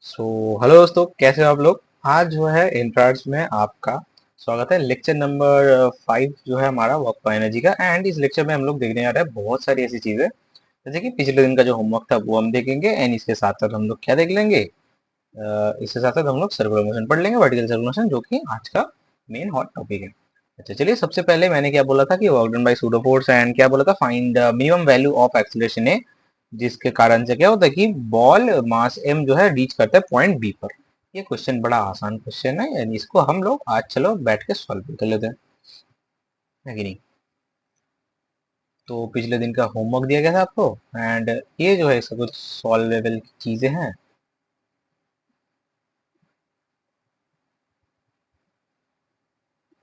Hello दोस्तों, कैसे हो आप लोग। आज जो है इंट्राड्स में आपका स्वागत है। लेक्चर नंबर 5 जो है हमारा वर्क फॉर एनर्जी का। एंड इस लेक्चर में हम लोग देखने जा रहे हैं बहुत सारी ऐसी चीजें, जैसे कि पिछले दिन का जो होमवर्क था वो हम देखेंगे। एंड इसके साथ साथ हम लोग क्या देख लेंगे, इसके साथ साथ हम लोग सर्कुलर मोशन पढ़ लेंगे, वर्टिकल सर्कुलर मोशन, जो कि आज का मेन हॉट टॉपिक है। अच्छा चलिए, सबसे पहले मैंने क्या बोला था कि work done by pseudo force, and क्या बोला था, find minimum value of acceleration A, जिसके कारण से क्या होता है कि बॉल मास एम जो है रीच करता है पॉइंट बी पर। ये क्वेश्चन बड़ा आसान क्वेश्चन है, यानी इसको हम लोग आज चलो बैठ के सॉल्व कर लेते हैं, है कि नहीं। तो पिछले दिन का होमवर्क दिया गया था आपको, एंड ये जो है इसका कुछ सॉल्वेबल चीजें हैं।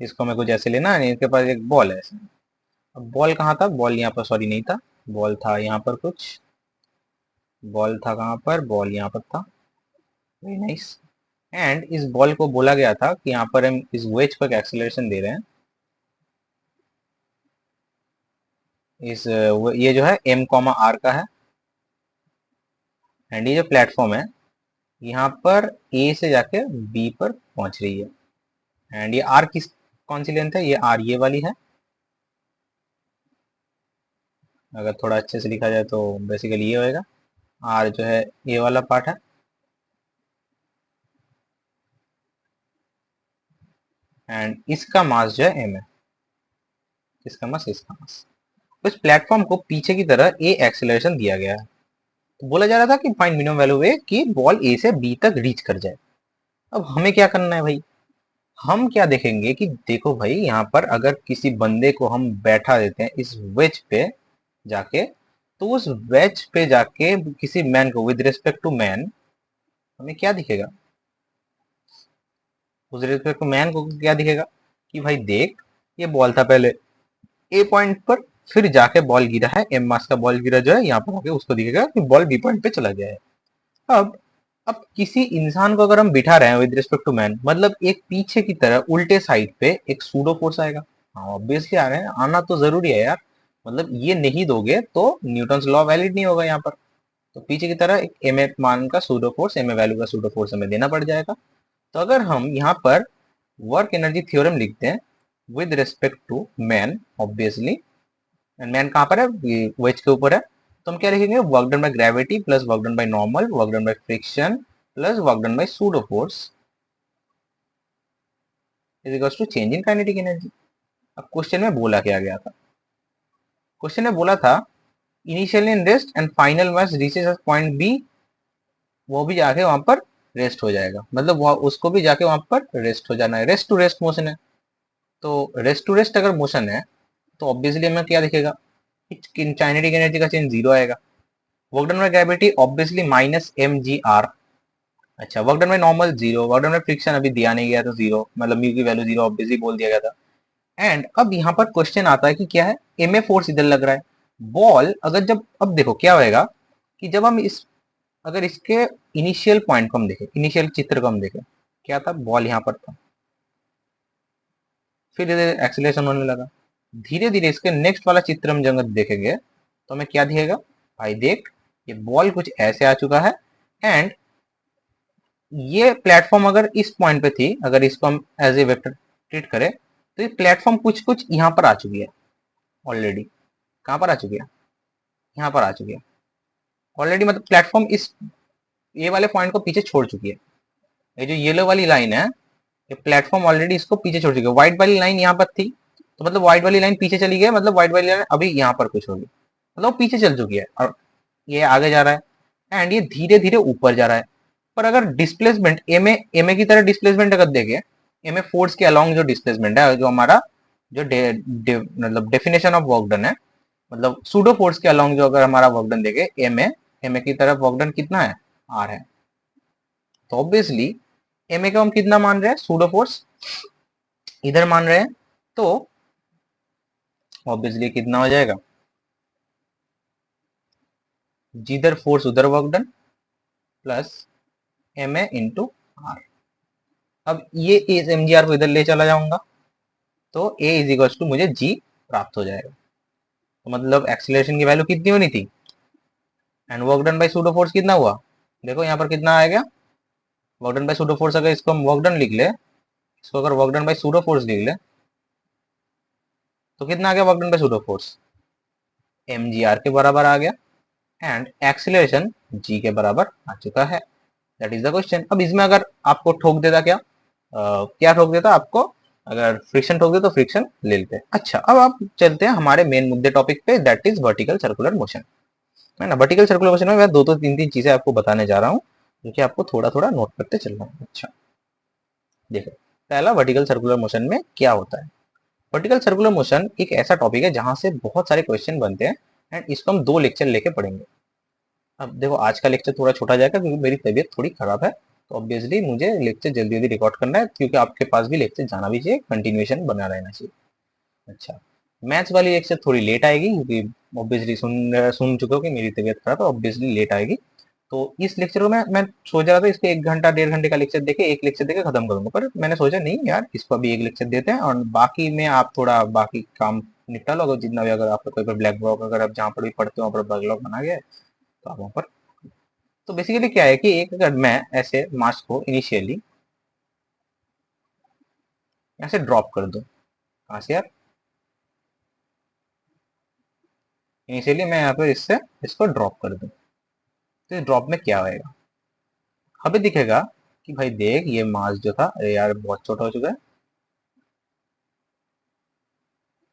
इसको हमें कुछ ऐसे लेना है, इनके पास एक बॉल है ऐसे। अब बॉल कहाँ था, बॉल यहाँ पर, सॉरी नहीं था, बॉल था यहाँ पर कुछ, बॉल था कहाँ पर, बॉल यहाँ पर था। Very nice. एंड इस बॉल को बोला गया था कि यहाँ पर हम इस वेज को एक एक्सेलरेशन दे रहे हैं। ये जो है एम कॉमा आर का है। एंड ये जो प्लेटफॉर्म है, यहाँ पर ए से जाके बी पर पहुंच रही है। एंड ये आर किस, कौन सी लेंथ है, ये आर ये वाली है। अगर थोड़ा अच्छे से लिखा जाए तो बेसिकली ये होएगा, आर जो है ये वाला पार्ट है। एंड इसका मास जो है एम है, इसका मास, इसका मास। इस प्लेटफॉर्म को पीछे की तरह ए एक्सेलरेशन दिया गया है। तो बोला जा रहा था कि फाइंड मिनिमम वैल्यू ए, कि बॉल ए से बी तक रीच कर जाए। अब हमें क्या करना है भाई, हम क्या देखेंगे कि देखो भाई, यहाँ पर अगर किसी बंदे को हम बैठा देते हैं इस वेज पे जाके, तो उस वेज पे जाके किसी मैन को, विद रिस्पेक्ट टू मैन, हमें क्या दिखेगा, उस रिस्पेक्ट टू मैन को क्या दिखेगा कि भाई देख, ये बॉल था पहले ए पॉइंट पर, फिर जाके बॉल गिरा है, एम मास का बॉल गिरा जो है यहाँ पर आके, उसको दिखेगा कि बॉल बी पॉइंट पे चला गया है। अब अब किसी इंसान को अगर हम बिठा रहे हैं विद रिस्पेक्ट टू मैन, मतलब एक पीछे की तरह उल्टे साइड पे एक सूडो फोर्स आएगा। हाँ ऑब्वियसली आ रहे हैं, आना तो जरूरी है यार। मतलब ये नहीं दोगे तो न्यूटन लॉ वैलिड नहीं होगा यहाँ पर। तो पीछे की तरह एक एम ए मान का pseudo force, M A value का सूडो फोर्स हमें देना पड़ जाएगा। तो अगर हम यहाँ पर वर्क एनर्जी थ्योरम लिखते हैं with respect to man, obviously man कहाँ पर है, वेज के ऊपर है, तो हम क्या लिखेंगे, work done by gravity plus work done by normal, work done by friction plus work done by pseudo force is equals to change in kinetic energy. अब क्वेश्चन में बोला क्या गया था, क्वेश्चन में बोला था initial in rest and final mass reaches at point B, वो भी जाके वहां पर रेस्ट हो जाएगा, मतलब वो उसको भी जाके वहां पर रेस्ट हो जाना है। रेस्ट टू रेस्ट मोशन है, तो रेस्ट टू रेस्ट अगर मोशन है तो ऑब्वियसली हमें क्या दिखेगा, काइनेटिक एनर्जी का चेंज जीरो आएगा। Work done by gravity obviously minus M G R. अच्छा, work done by normal zero, work done by friction अभी दिया नहीं गया तो जीरो, मतलब म्यू की वैल्यू जीरो ऑब्वियसली बोल दिया गया था। एंड अब यहाँ पर क्वेश्चन आता है कि क्या है, एम ए फोर्स इधर लग रहा है। बॉल अगर जब, अब देखो क्या होएगा कि जब हम इस, अगर इसके इनिशियल पॉइंट को हम देखें, इनिशियल चित्र को हम देखें, क्या था, बॉल यहाँ पर था, फिर इधर एक्सीलरेशन होने लगा। धीरे धीरे इसके नेक्स्ट वाला चित्र हम जब देखेंगे तो हमें क्या दिखेगा, भाई देख, ये बॉल कुछ ऐसे आ चुका है। एंड ये प्लेटफॉर्म अगर इस पॉइंट पे थी, अगर इसको हम एज ए वेक्टर ट्रीट करें, तो ये प्लेटफॉर्म कुछ कुछ यहाँ पर आ चुकी है ऑलरेडी। कहाँ पर आ चुकी है, यहाँ पर आ चुकी है ऑलरेडी, मतलब प्लेटफॉर्म इस ये वाले पॉइंट को पीछे छोड़ चुकी है। ये जो येलो वाली लाइन है, ये प्लेटफॉर्म ऑलरेडी इसको पीछे छोड़ चुकी है। व्हाइट वाली लाइन यहाँ पर थी, तो मतलब व्हाइट वाली लाइन पीछे चली गई, मतलब व्हाइट वाली लाइन अभी यहाँ पर कुछ होगी, मतलब वो पीछे चल चुकी है और ये आगे जा रहा है। एंड ये धीरे धीरे ऊपर जा रहा है। पर अगर डिस्प्लेसमेंट एम ए की तरह डिस्प्लेसमेंट अगर देखे, एम ए फोर्स के अलोंग जो डिस्प्लेसमेंट है, जो हमारा जो मतलब डेफिनेशन ऑफ वर्क डन है, मतलब सूडो फोर्स के अलोंग जो अगर हमारा वर्क डन देखे, एम ए की तरफ वर्क डन कितना है, आर है। तो ऑब्वियसली एम ए का हम कितना मान रहे हैं, सूडो फोर्स इधर मान रहे हैं, तो ऑब्वियसली कितना हो जाएगा, जिधर फोर्स उधर work done plus M A into R. अब ये एम जी आर को इधर ले चला जाऊंगा, तो ए इज इक्वल टू मुझे जी प्राप्त हो जाएगा। तो मतलब एक्सीलरेशन की वैल्यू कितनी होनी थी, and work done by pseudo force कितना हुआ, देखो यहाँ पर कितना आ गया, work done by pseudo force, अगर इसको हम वर्क डन लिख ले, इसको अगर work done by pseudo force लिख ले तो कितना आ गया work done by pseudo force, mgr के बराबर आ गया, एंड एक्सीलरेशन g के बराबर आ चुका है। That is the question. अब इसमें अगर आपको ठोक देता क्या, क्या ठोक देता आपको, अगर फ्रिक्शन ठोक दे तो फ्रिक्शन ले लेते। अच्छा, अब आप चलते हैं हमारे मेन मुद्दे टॉपिक पे, that is vertical circular motion, है ना। वर्टिकल सर्कुलर मोशन में मैं दो दो तीन तीन चीजें आपको बताने जा रहा हूँ, जो कि आपको थोड़ा थोड़ा नोट करते चलना है। अच्छा देखो, पहला वर्टिकल सर्कुलर मोशन में क्या होता है। वर्टिकल सर्कुलर मोशन एक ऐसा टॉपिक है जहां से बहुत सारे क्वेश्चन बनते हैं, एंड इसको हम 2 लेक्चर लेके पढ़ेंगे। अब देखो, आज का लेक्चर थोड़ा छोटा जाएगा क्योंकि मेरी तबीयत थोड़ी खराब है, तो ऑब्वियसली मुझे लेक्चर जल्दी जल्दी रिकॉर्ड करना है, क्योंकि आपके पास भी लेक्चर जाना भी चाहिए, कंटिन्यूएशन बना रहना चाहिए। अच्छा, मैथ्स वाली लेक्चर थोड़ी लेट आएगी क्योंकि ऑब्वियसली सुन सुन चुके हो कि मेरी तबीयत खराब है, ऑब्वियसली लेट आएगी। तो इस लेक्चर को मैं सोच रहा था इसको 1 घंटा 1.5 घंटे का लेक्चर देके, एक लेक्चर देके खत्म करूंगा, पर मैंने सोचा नहीं यार, इसको अभी एक लेक्चर देते हैं और बाकी में आप थोड़ा बाकी काम निपटा लो। अगर जितना भी, अगर आपका कोई पर ब्लैक बॉक, अगर आप जहाँ पर भी पढ़ते हो वहाँ पर बैकलॉग बना गया है, तो आप वहाँ पर। तो बेसिकली क्या है कि एक, अगर मैं ऐसे मास को इनिशियली यहाँ से ड्रॉप कर दूं, कहाँ से यार, इनिशियली मैं यहाँ पर इससे इसको ड्रॉप कर दूं, तो इस ड्रॉप में क्या होएगा, हमें दिखेगा कि भाई देख, ये मास जो था, अरे यार बहुत छोटा हो चुका है।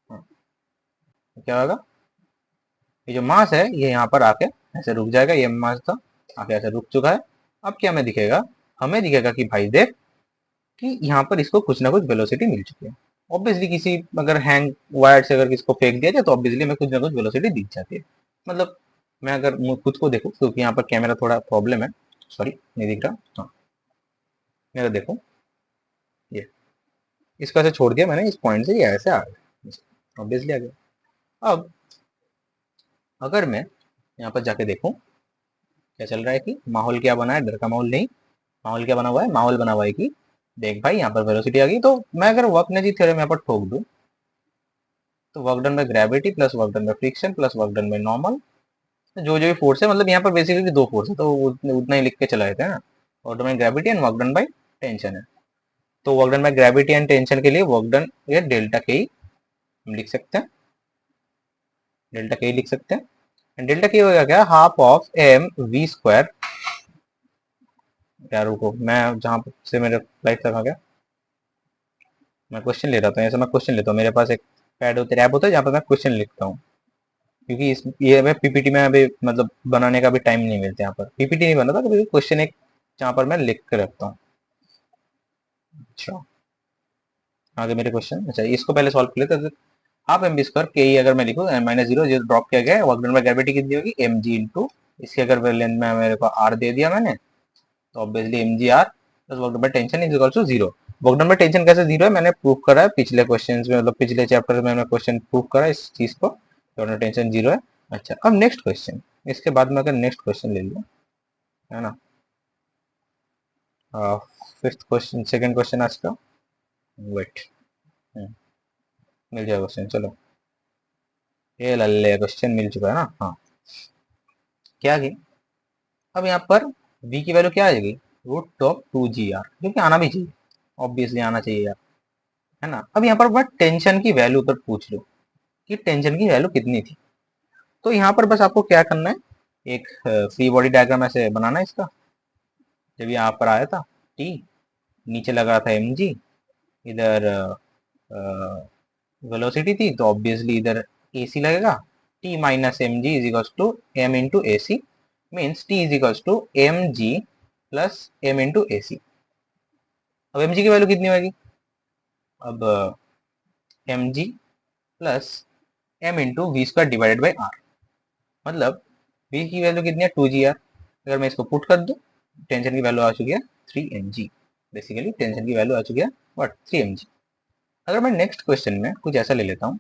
हाँ, तो क्या होगा, ये जो मास है ये यहाँ पर आके ऐसे रुक जाएगा, ये मास था आके ऐसे रुक चुका है। अब क्या हमें दिखेगा, हमें दिखेगा कि भाई देख, कि यहाँ पर इसको कुछ ना कुछ वेलोसिटी मिल चुकी है। ऑब्वियसली किसी, अगर हैंग वायर से अगर किसको फेंक दिया जाए तो ऑब्वियसली हमें कुछ ना कुछ वेलोसिटी दिख जाती है। मतलब मैं अगर खुद को देखूँ, क्योंकि यहाँ पर कैमरा थोड़ा प्रॉब्लम है, सॉरी नहीं दिख रहा, हाँ मेरा देखो, ये इसको ऐसे छोड़ दिया मैंने, इस पॉइंट से ये ऐसे आ गया, ऑब्वियसली आ गया। अब अगर मैं यहाँ पर जाके देखूँ क्या चल रहा है, कि माहौल क्या बना है, डर का माहौल नहीं, माहौल क्या बना हुआ है, माहौल बना हुआ है कि देख भाई यहाँ पर वेलोसिटी आ गई, तो मैं अगर वर्क एनर्जी थ्योरम यहाँ पर ठोक दूं, तो work done by gravity plus work done by friction plus work done by normal, जो जो भी फोर्स है, मतलब यहाँ पर बेसिकली 2 फोर्स है, तो उतना ही लिख के चला जाता है ना। Work done by gravity and work done by tension है, तो work done by gravity and tension के लिए वर्क डन, ये डेल्टा के हम लिख सकते हैं, डेल्टा के लिख सकते हैं। एंड डेल्टा के होगा क्या, half of M we square. यार रुको, मैं जहाँ से मेरे लाइफ तक आ गया, मैं क्वेश्चन ले रहा था, ऐसे मैं क्वेश्चन लेता हूँ, मेरे पास एक पैड होता है, ऐप होता है जहाँ पर मैं क्वेश्चन लिखता हूँ, क्योंकि इस ये मैं पीपीटी में अभी मतलब बनाने का भी टाइम नहीं मिलता, यहाँ पर पीपीटी नहीं बना था कभी, क्वेश्चन एक जहाँ पर मैं लिख कर रखता हूँ। अच्छा, आगे मेरे क्वेश्चन, अच्छा इसको पहले सॉल्व कर लेते हैं। हाफ एम बी स्क्वायर के ई अगर मैं लिखूँ माइनस जीरो, जो ड्रॉप किया गया है, वर्क डन बाय ग्रेविटी कितनी होगी, एम जी इंटू, इसकी अगर लेंथ में मेरे को आर दे दिया मैंने, तो obviously M ji are plus work done by tension is equal to zero. Work done by tension कैसे जीरो है, मैंने प्रूव करा है पिछले क्वेश्चन में, मतलब पिछले चैप्टर में मैंने क्वेश्चन प्रूव करा है इस चीज को, टेंशन जीरो है। अच्छा, अब नेक्स्ट क्वेश्चन, इसके बाद में अगर नेक्स्ट क्वेश्चन ले लिया, है ना, फिफ्थ क्वेश्चन, सेकंड क्वेश्चन आज का, वेट, मिल जाएगा क्वेश्चन, चलो ये लल्ले क्वेश्चन मिल चुका है ना। हाँ, क्या की, अब यहाँ पर v की वैल्यू क्या आ जाएगी, रूट ऑफ 2 GR, जो कि आना भी चाहिए, ऑब्वियसली आना चाहिए यार, है ना। अब यहाँ पर मैं टेंशन की वैल्यू पर पूछ लो कि टेंशन की वैल्यू कितनी थी, तो यहाँ पर बस आपको क्या करना है, एक फ्री बॉडी डायग्राम ऐसे बनाना है इसका, जब यहाँ पर आया था टी, नीचे लगा था एम जी, इधर वेलोसिटी थी, तो ऑब्वियसली इधर ए सी लगेगा, T minus M G is equals to M into A C, means T is equals to M G plus M into A C. अब एम जी की value कितनी होगी, अब M G plus M into V square divided by are, मतलब V की value कितनी है, 2 GR, अगर मैं इसको पुट कर दूं, टेंशन की वैल्यू आ चुकी है 3 mg, बेसिकली टेंशन की वैल्यू आ चुकी है व्हाट, 3 mg। अगर मैं नेक्स्ट क्वेश्चन में कुछ ऐसा ले लेता हूँ,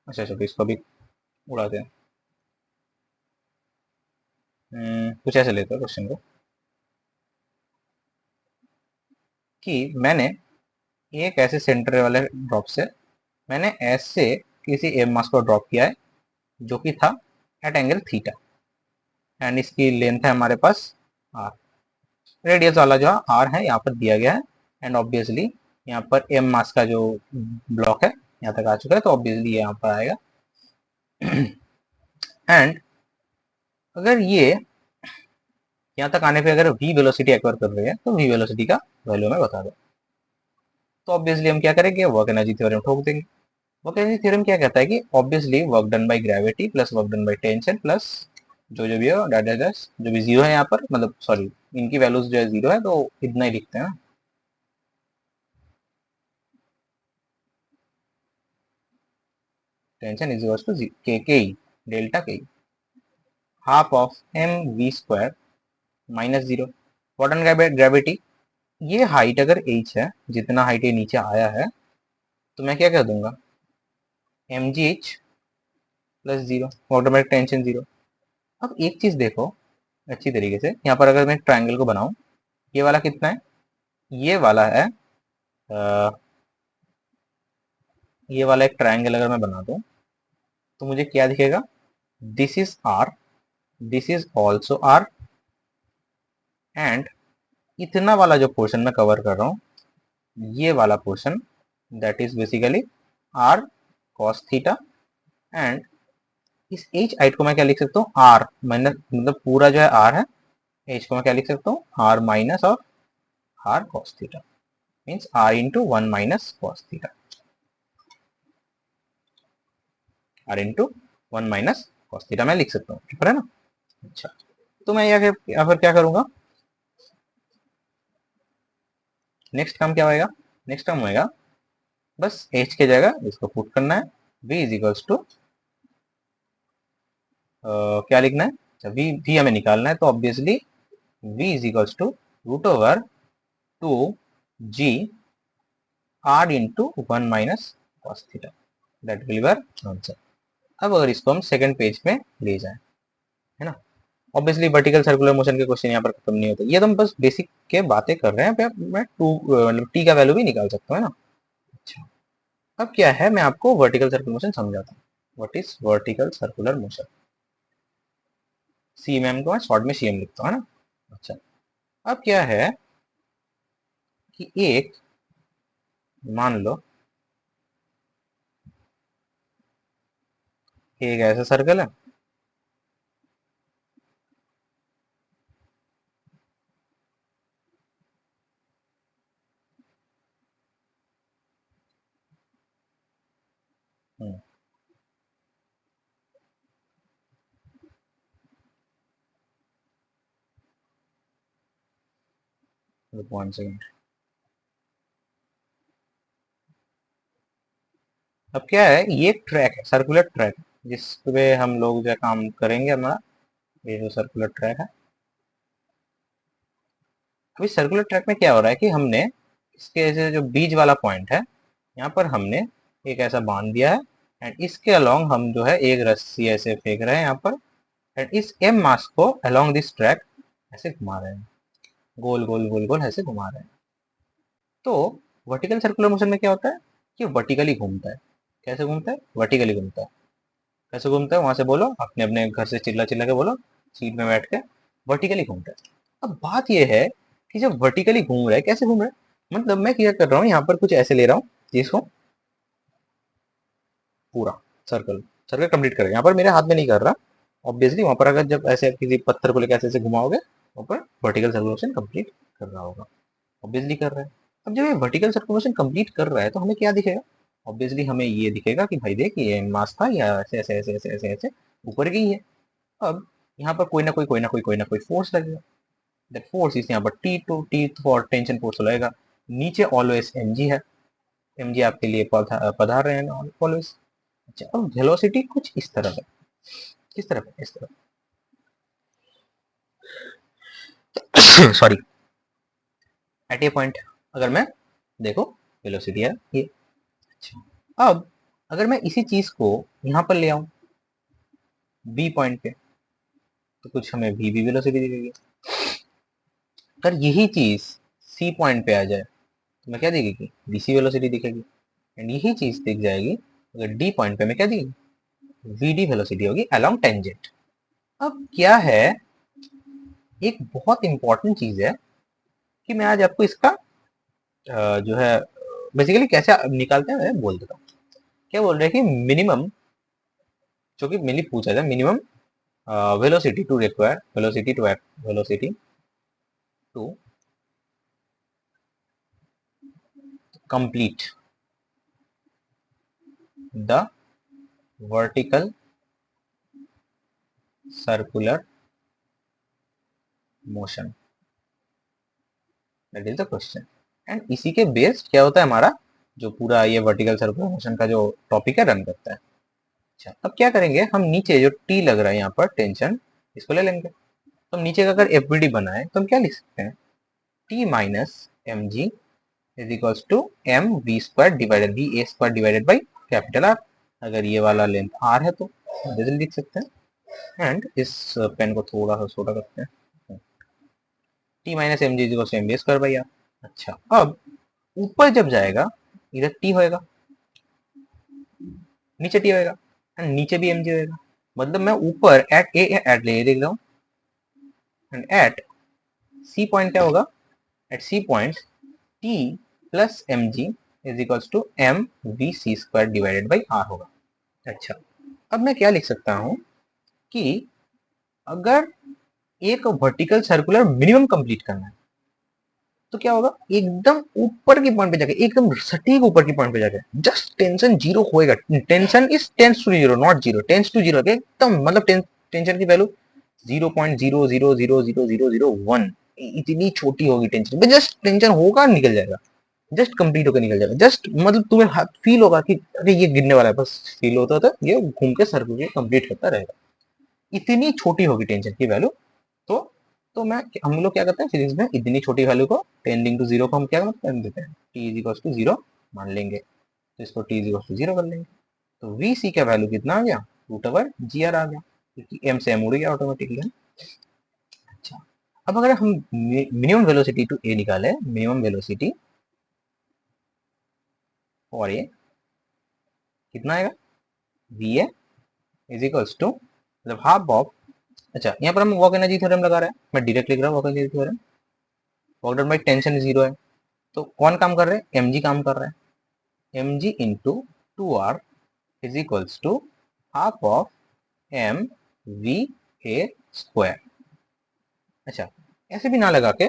अच्छा अच्छा, तो इसको भी उड़ाते हैं, कुछ ऐसे लेते हैं क्वेश्चन को, कि मैंने एक ऐसे सेंटर वाले ड्रॉप से मैंने ऐसे किसी एम मास को ड्रॉप किया है, जो कि था एट एंगल थीटा, एंड इसकी लेंथ है हमारे पास आर। रेडियस वाला जो आर है यहाँ पर दिया गया है, एंड ऑब्वियसली यहाँ पर एम मास का जो ब्लॉक है यहाँ तक आ चुका है, तो ऑब्वियसली ये यहाँ पर आएगा। एंड अगर ये यहाँ तक आने पे अगर v वेलोसिटी एक्वायर कर रही है, तो v वेलोसिटी का वैल्यू मैं बता दूं। तो ऑब्वियसली हम क्या करेंगे, वर्क एनर्जी थ्योरम ठोक देंगे। वर्क एनर्जी थ्योरम क्या कहता है कि obviously work done by gravity plus work done by tension plus जो जो भी हो डैट डैट जो भी जीरो है यहाँ पर, मतलब सॉरी इनकी वैल्यूज जो है जीरो है, तो इतना ही लिखते हैं ना। टेंशन इज इक्वल टू के के delta K half of M we square minus zero. What on gravity, ये हाइट अगर h है, जितना हाइट ये नीचे आया है, तो मैं क्या कह दूंगा M G H plus zero, automatic tension zero. अब एक चीज देखो अच्छी तरीके से, यहाँ पर अगर मैं ट्रायंगल को बनाऊं, ये वाला कितना है, ये वाला है ये वाला एक ट्रायंगल अगर मैं बना दूं, तो मुझे क्या दिखेगा, this is R, this is also R, and इतना वाला जो पोर्शन मैं कवर कर रहा हूं, ये वाला portion that is basically R cos theta. And इस एच हाइट को मैं क्या लिख सकता हूँ, आर माइनस, मतलब पूरा जो है आर है, एच को मैं क्या लिख सकता हूँ, R minus of R cos theta, means R into one minus cos theta, R into one minus cos theta मैं लिख सकता हूँ, ठीक है ना। अच्छा, तो मैं यहाँ पर क्या करूंगा, नेक्स्ट काम क्या होएगा, नेक्स्ट काम होएगा बस एच के जगह इसको पुट करना है, v इज इक्वल्स टू क्या लिखना है, अच्छा v हमें निकालना है, तो obviously v is equals to root over two G R into one minus cos theta, that will be our answer. अब अगर इसको हम सेकंड पेज पे ले जाएं, है ना, ऑब्वियसली वर्टिकल सर्कुलर मोशन के क्वेश्चन यहाँ पर खत्म नहीं होते, ये तो हम बस बेसिक के बातें कर रहे हैं, मैं टू मतलब टी का वैल्यू भी निकाल सकता हूँ, है ना। अच्छा, अब क्या है, मैं आपको वर्टिकल सर्कुलर मोशन समझाता हूँ। What is vertical circular motion, CMM को मैं शॉर्ट में सीएम लिखता हूँ, है ना। अच्छा, अब क्या है कि एक, मान लो एक ऐसा सर्कल है, वन सेकेंड। अब क्या है, ये एक ट्रैक है, सर्कुलर ट्रैक, जिस पे हम लोग जो है काम करेंगे हमारा, ये जो सर्कुलर ट्रैक है। अभी सर्कुलर ट्रैक में क्या हो रहा है कि हमने इसके ऐसे जो बीच वाला पॉइंट है, यहाँ पर हमने एक ऐसा बांध दिया है, एंड इसके अलोंग हम जो है एक रस्सी ऐसे फेंक रहे हैं यहाँ पर, एंड इस एम मास को अलोंग दिस ट्रैक ऐसे घुमा रहे हैं, गोल गोल गोल गोल ऐसे घुमा रहे हैं। तो वर्टिकल सर्कुलर मोशन में क्या होता है कि वर्टिकली घूमता है। कैसे घूमता है, वर्टिकली घूमता है। कैसे घूमता है, वहां से बोलो, अपने अपने घर से चिल्ला चिल्ला के बोलो, सीट में बैठ के, वर्टिकली घूमता है। अब बात यह है कि जब वर्टिकली घूम रहा है, कैसे घूम रहा है, मतलब मैं क्या कर रहा हूँ, यहाँ पर कुछ ऐसे ले रहा हूँ जिसको पूरा सर्कल सर्कल कंप्लीट कर, यहाँ पर मेरे हाथ में नहीं कर रहा, ऑब्वियसली वहां पर अगर जब ऐसे किसी पत्थर को लेकर ऐसे ऐसे घुमाओगे, वहां पर वर्टिकल सर्कुलेशन कंप्लीट कर रहा होगा, ऑब्वियसली कर रहा है। अब जब ये वर्टिकल सर्कुलेशन कंप्लीट कर रहा है, तो हमें क्या दिखेगा, ऑब्वियसली हमें ये दिखेगा कि भाई देख ये मास था, या ऐसे ऐसे ऐसे ऐसे ऐसे ऐसे ऊपर गई है। अब यहाँ पर कोई ना कोई फोर्स लगेगा, दैट फोर्स इज यहाँ पर टी फॉर टेंशन फोर्स लगेगा, नीचे ऑलवेज mg है, mg आपके लिए पधार रहे हैं ऑलवेज। अच्छा, अब वेलोसिटी कुछ इस तरह है, किस तरफ है, इस तरफ सॉरी, एट ए पॉइंट अगर मैं देखो वेलोसिटी है ये। अच्छा, अब अगर मैं इसी चीज को यहाँ पर ले आऊं बी पॉइंट पे, तो कुछ हमें भी वेलोसिटी दिखेगी। अगर यही चीज सी पॉइंट पे आ जाए, तो मैं क्या दिखेगी, बीसी वेलोसिटी दिखेगी। एंड यही चीज दिख जाएगी अगर डी पॉइंट पे, मैं क्या दिखेगी, vd वेलोसिटी होगी अलोंग टेंजेंट। अब क्या है, एक बहुत इंपॉर्टेंट चीज है कि मैं आज आपको इसका जो है बेसिकली कैसे निकालते हैं मैं बोल देता हूँ। क्या बोल रहे हैं कि मिनिमम, जो कि मेनली पूछा था, minimum velocity to require velocity to complete the vertical circular motion, that is the question. And इसी के बेस्ड क्या होता है, हमारा जो पूरा ये वर्टिकल सर्कुलर मोशन का जो टॉपिक है रन करता है। अच्छा, अब क्या करेंगे, हम नीचे जो टी लग रहा है यहाँ पर टेंशन, इसको ले लेंगे। तो हम नीचे का अगर एफ बना है तो हम क्या लिख सकते हैं, T minus M G is equals to M we square divided B A square divided by capital R. अगर ये वाला लेंथ आर है तो जल्दी लिख सकते हैं। एंड इस पेन को थोड़ा सा छोटा करते हैं, T minus M G is equals to M B square by R. अच्छा, अब ऊपर जब जाएगा इधर टी होएगा, नीचे टी होएगा, एंड नीचे भी एम जी होएगा। मतलब मैं ऊपर एट ए एट ले देख रहा हूँ, एंड एट सी पॉइंट क्या होगा, at C point T plus M G is equals to M we C square divided by R होगा। अच्छा, अब मैं क्या लिख सकता हूँ कि अगर एक वर्टिकल सर्कुलर मिनिमम कंप्लीट करना है तो क्या होगा, एकदम ऊपर की पॉइंट पे जाके, एकदम सटीक ऊपर की पॉइंट पे जाके जस्ट टेंशन जीरो होएगा। Tension is tends to zero, not zero, tends to zero, एकदम मतलब टेंशन की वैल्यू 0.0000001, इतनी छोटी होगी टेंशन, जस्ट टेंशन होगा निकल जाएगा, जस्ट कंप्लीट होकर निकल जाएगा। जस्ट मतलब तुम्हें फील होगा कि अरे ये गिरने वाला है, बस फील होता था, ये घूम के सर्कुलर कंप्लीट करता रहेगा, इतनी छोटी होगी टेंशन की वैल्यू। तो तो मैं हम लोग क्या करते हैं फिजिक्स में, इतनी छोटी वैल्यू को टेंडिंग टू जीरो को हम क्या कर देते हैं, T is equal to zero मान लेंगे, तो इसको T is equal to zero कर लेंगे। तो वी सी का वैल्यू कितना आ गया, रूट ओवर जी आर आ गया, क्योंकि एम से एम उड़ गया ऑटोमेटिकली। अच्छा, अब अगर हम मिनिमम वेलोसिटी टू ए निकाले, मिनिमम वेलोसिटी और ए कितना आएगा, V A is equals to मतलब हाफ ऑफ, अच्छा यहाँ पर हम वर्क एनर्जी थ्योरम लगा रहे हैं, मैं डायरेक्ट लिख रहा हूँ work energy theorem, work done by tension zero है, तो कौन काम कर रहे हैं, एम जी काम कर रहा है, M G into two R is equals to half of M V A square. अच्छा, ऐसे भी ना लगा के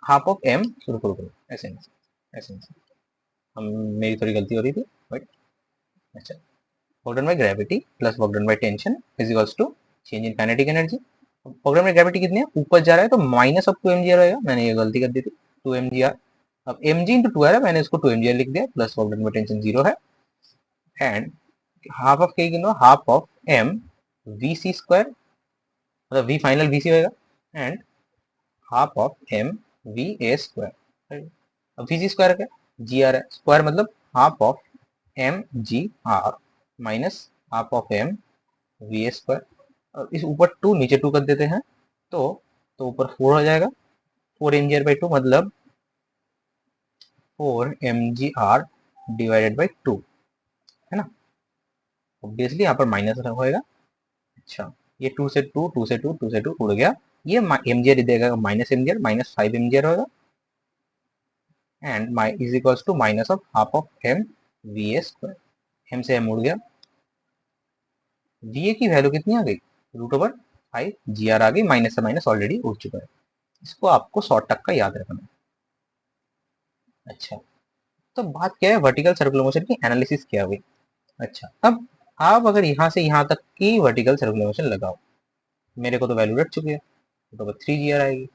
हाफ ऑफ एम, रुको रुको ऐसे नहीं, ऐसे नहीं, हम मेरी थोड़ी गलती हो रही थी, बट अच्छा, work done by gravity plus work done by tension is equals to change in kinetic energy. Work done by gravity कितनी है, ऊपर जा रहा है तो minus of two M G R रहेगा, मैंने ये गलती कर दी थी, टू एम जी आर। अब एम जी इंटू टू है, मैंने इसको टू एम जी आर लिख दिया, plus work done by tension zero है, एंड हाफ ऑफ के गिनो, half of M we C square, मतलब वी फाइनल वी सी होएगा, and half of M V A square. अब वी सी square क्या, G R है, स्क्वायर मतलब half of M ji R minus half of M V A square, और इस ऊपर to नीचे टू कर देते हैं, तो ऊपर फोर हो जाएगा, four M ji are by two मतलब four M ji R divided by two, है ना, ऑब्वियसली यहाँ पर माइनस होएगा। अच्छा, ये टू से टू, टू से टू, टू से टू उड़ गया, ये एम जी आर देगा minus M G R, minus five M जी आर होगा, and my is equals to minus of half of M V A square, M से एम उड़ गया, वी ए की वैल्यू कितनी आ गई, root over five, G R आ गई, माइनस से माइनस ऑलरेडी उड़ चुका है, इसको आपको शॉर्ट टक का याद रखना है। अच्छा, तो बात क्या है, वर्टिकल सर्कुलर मोशन की एनालिसिस क्या हुई। अच्छा, अब आप अगर यहाँ से यहाँ तक की वर्टिकल सर्कुलर मोशन लगाओ, मेरे को तो वैल्यू रट चुकी है, root over three G R आएगी,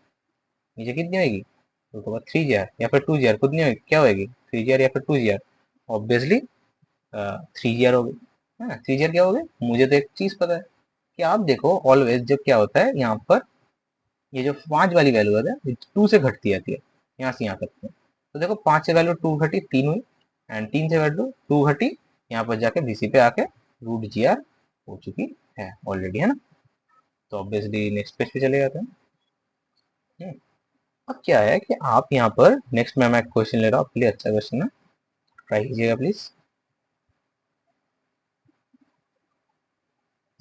नीचे कितनी आएगी, root over three G R या फिर टू जी आर, कितनी होगी, क्या होगी, थ्री जी आर या फिर two G R, obviously three G R होगी, है ना, थ्री जी आर क्या होगी। मुझे तो एक चीज पता है कि आप देखो ऑलवेज जब क्या होता है यहाँ पर, ये जो पांच वाली वैल्यू है टू से घटती आती है, यहाँ से यहाँ तक में। तो देखो पांच से वैल्यू टू घटी, तीन हुई, एंड तीन से वैल्यू टू घटी, यहाँ पर जाके बीसी पे आके रूट जी आर हो चुकी है ऑलरेडी, है ना। तो ऑब्वियसली नेक्स्ट पेज पे चले जाते हैं। अब क्या है कि आप यहाँ पर नेक्स्ट में मैं क्वेश्चन ले रहा हूँ आपके लिए, अच्छा क्वेश्चन है, ट्राई कीजिएगा प्लीज।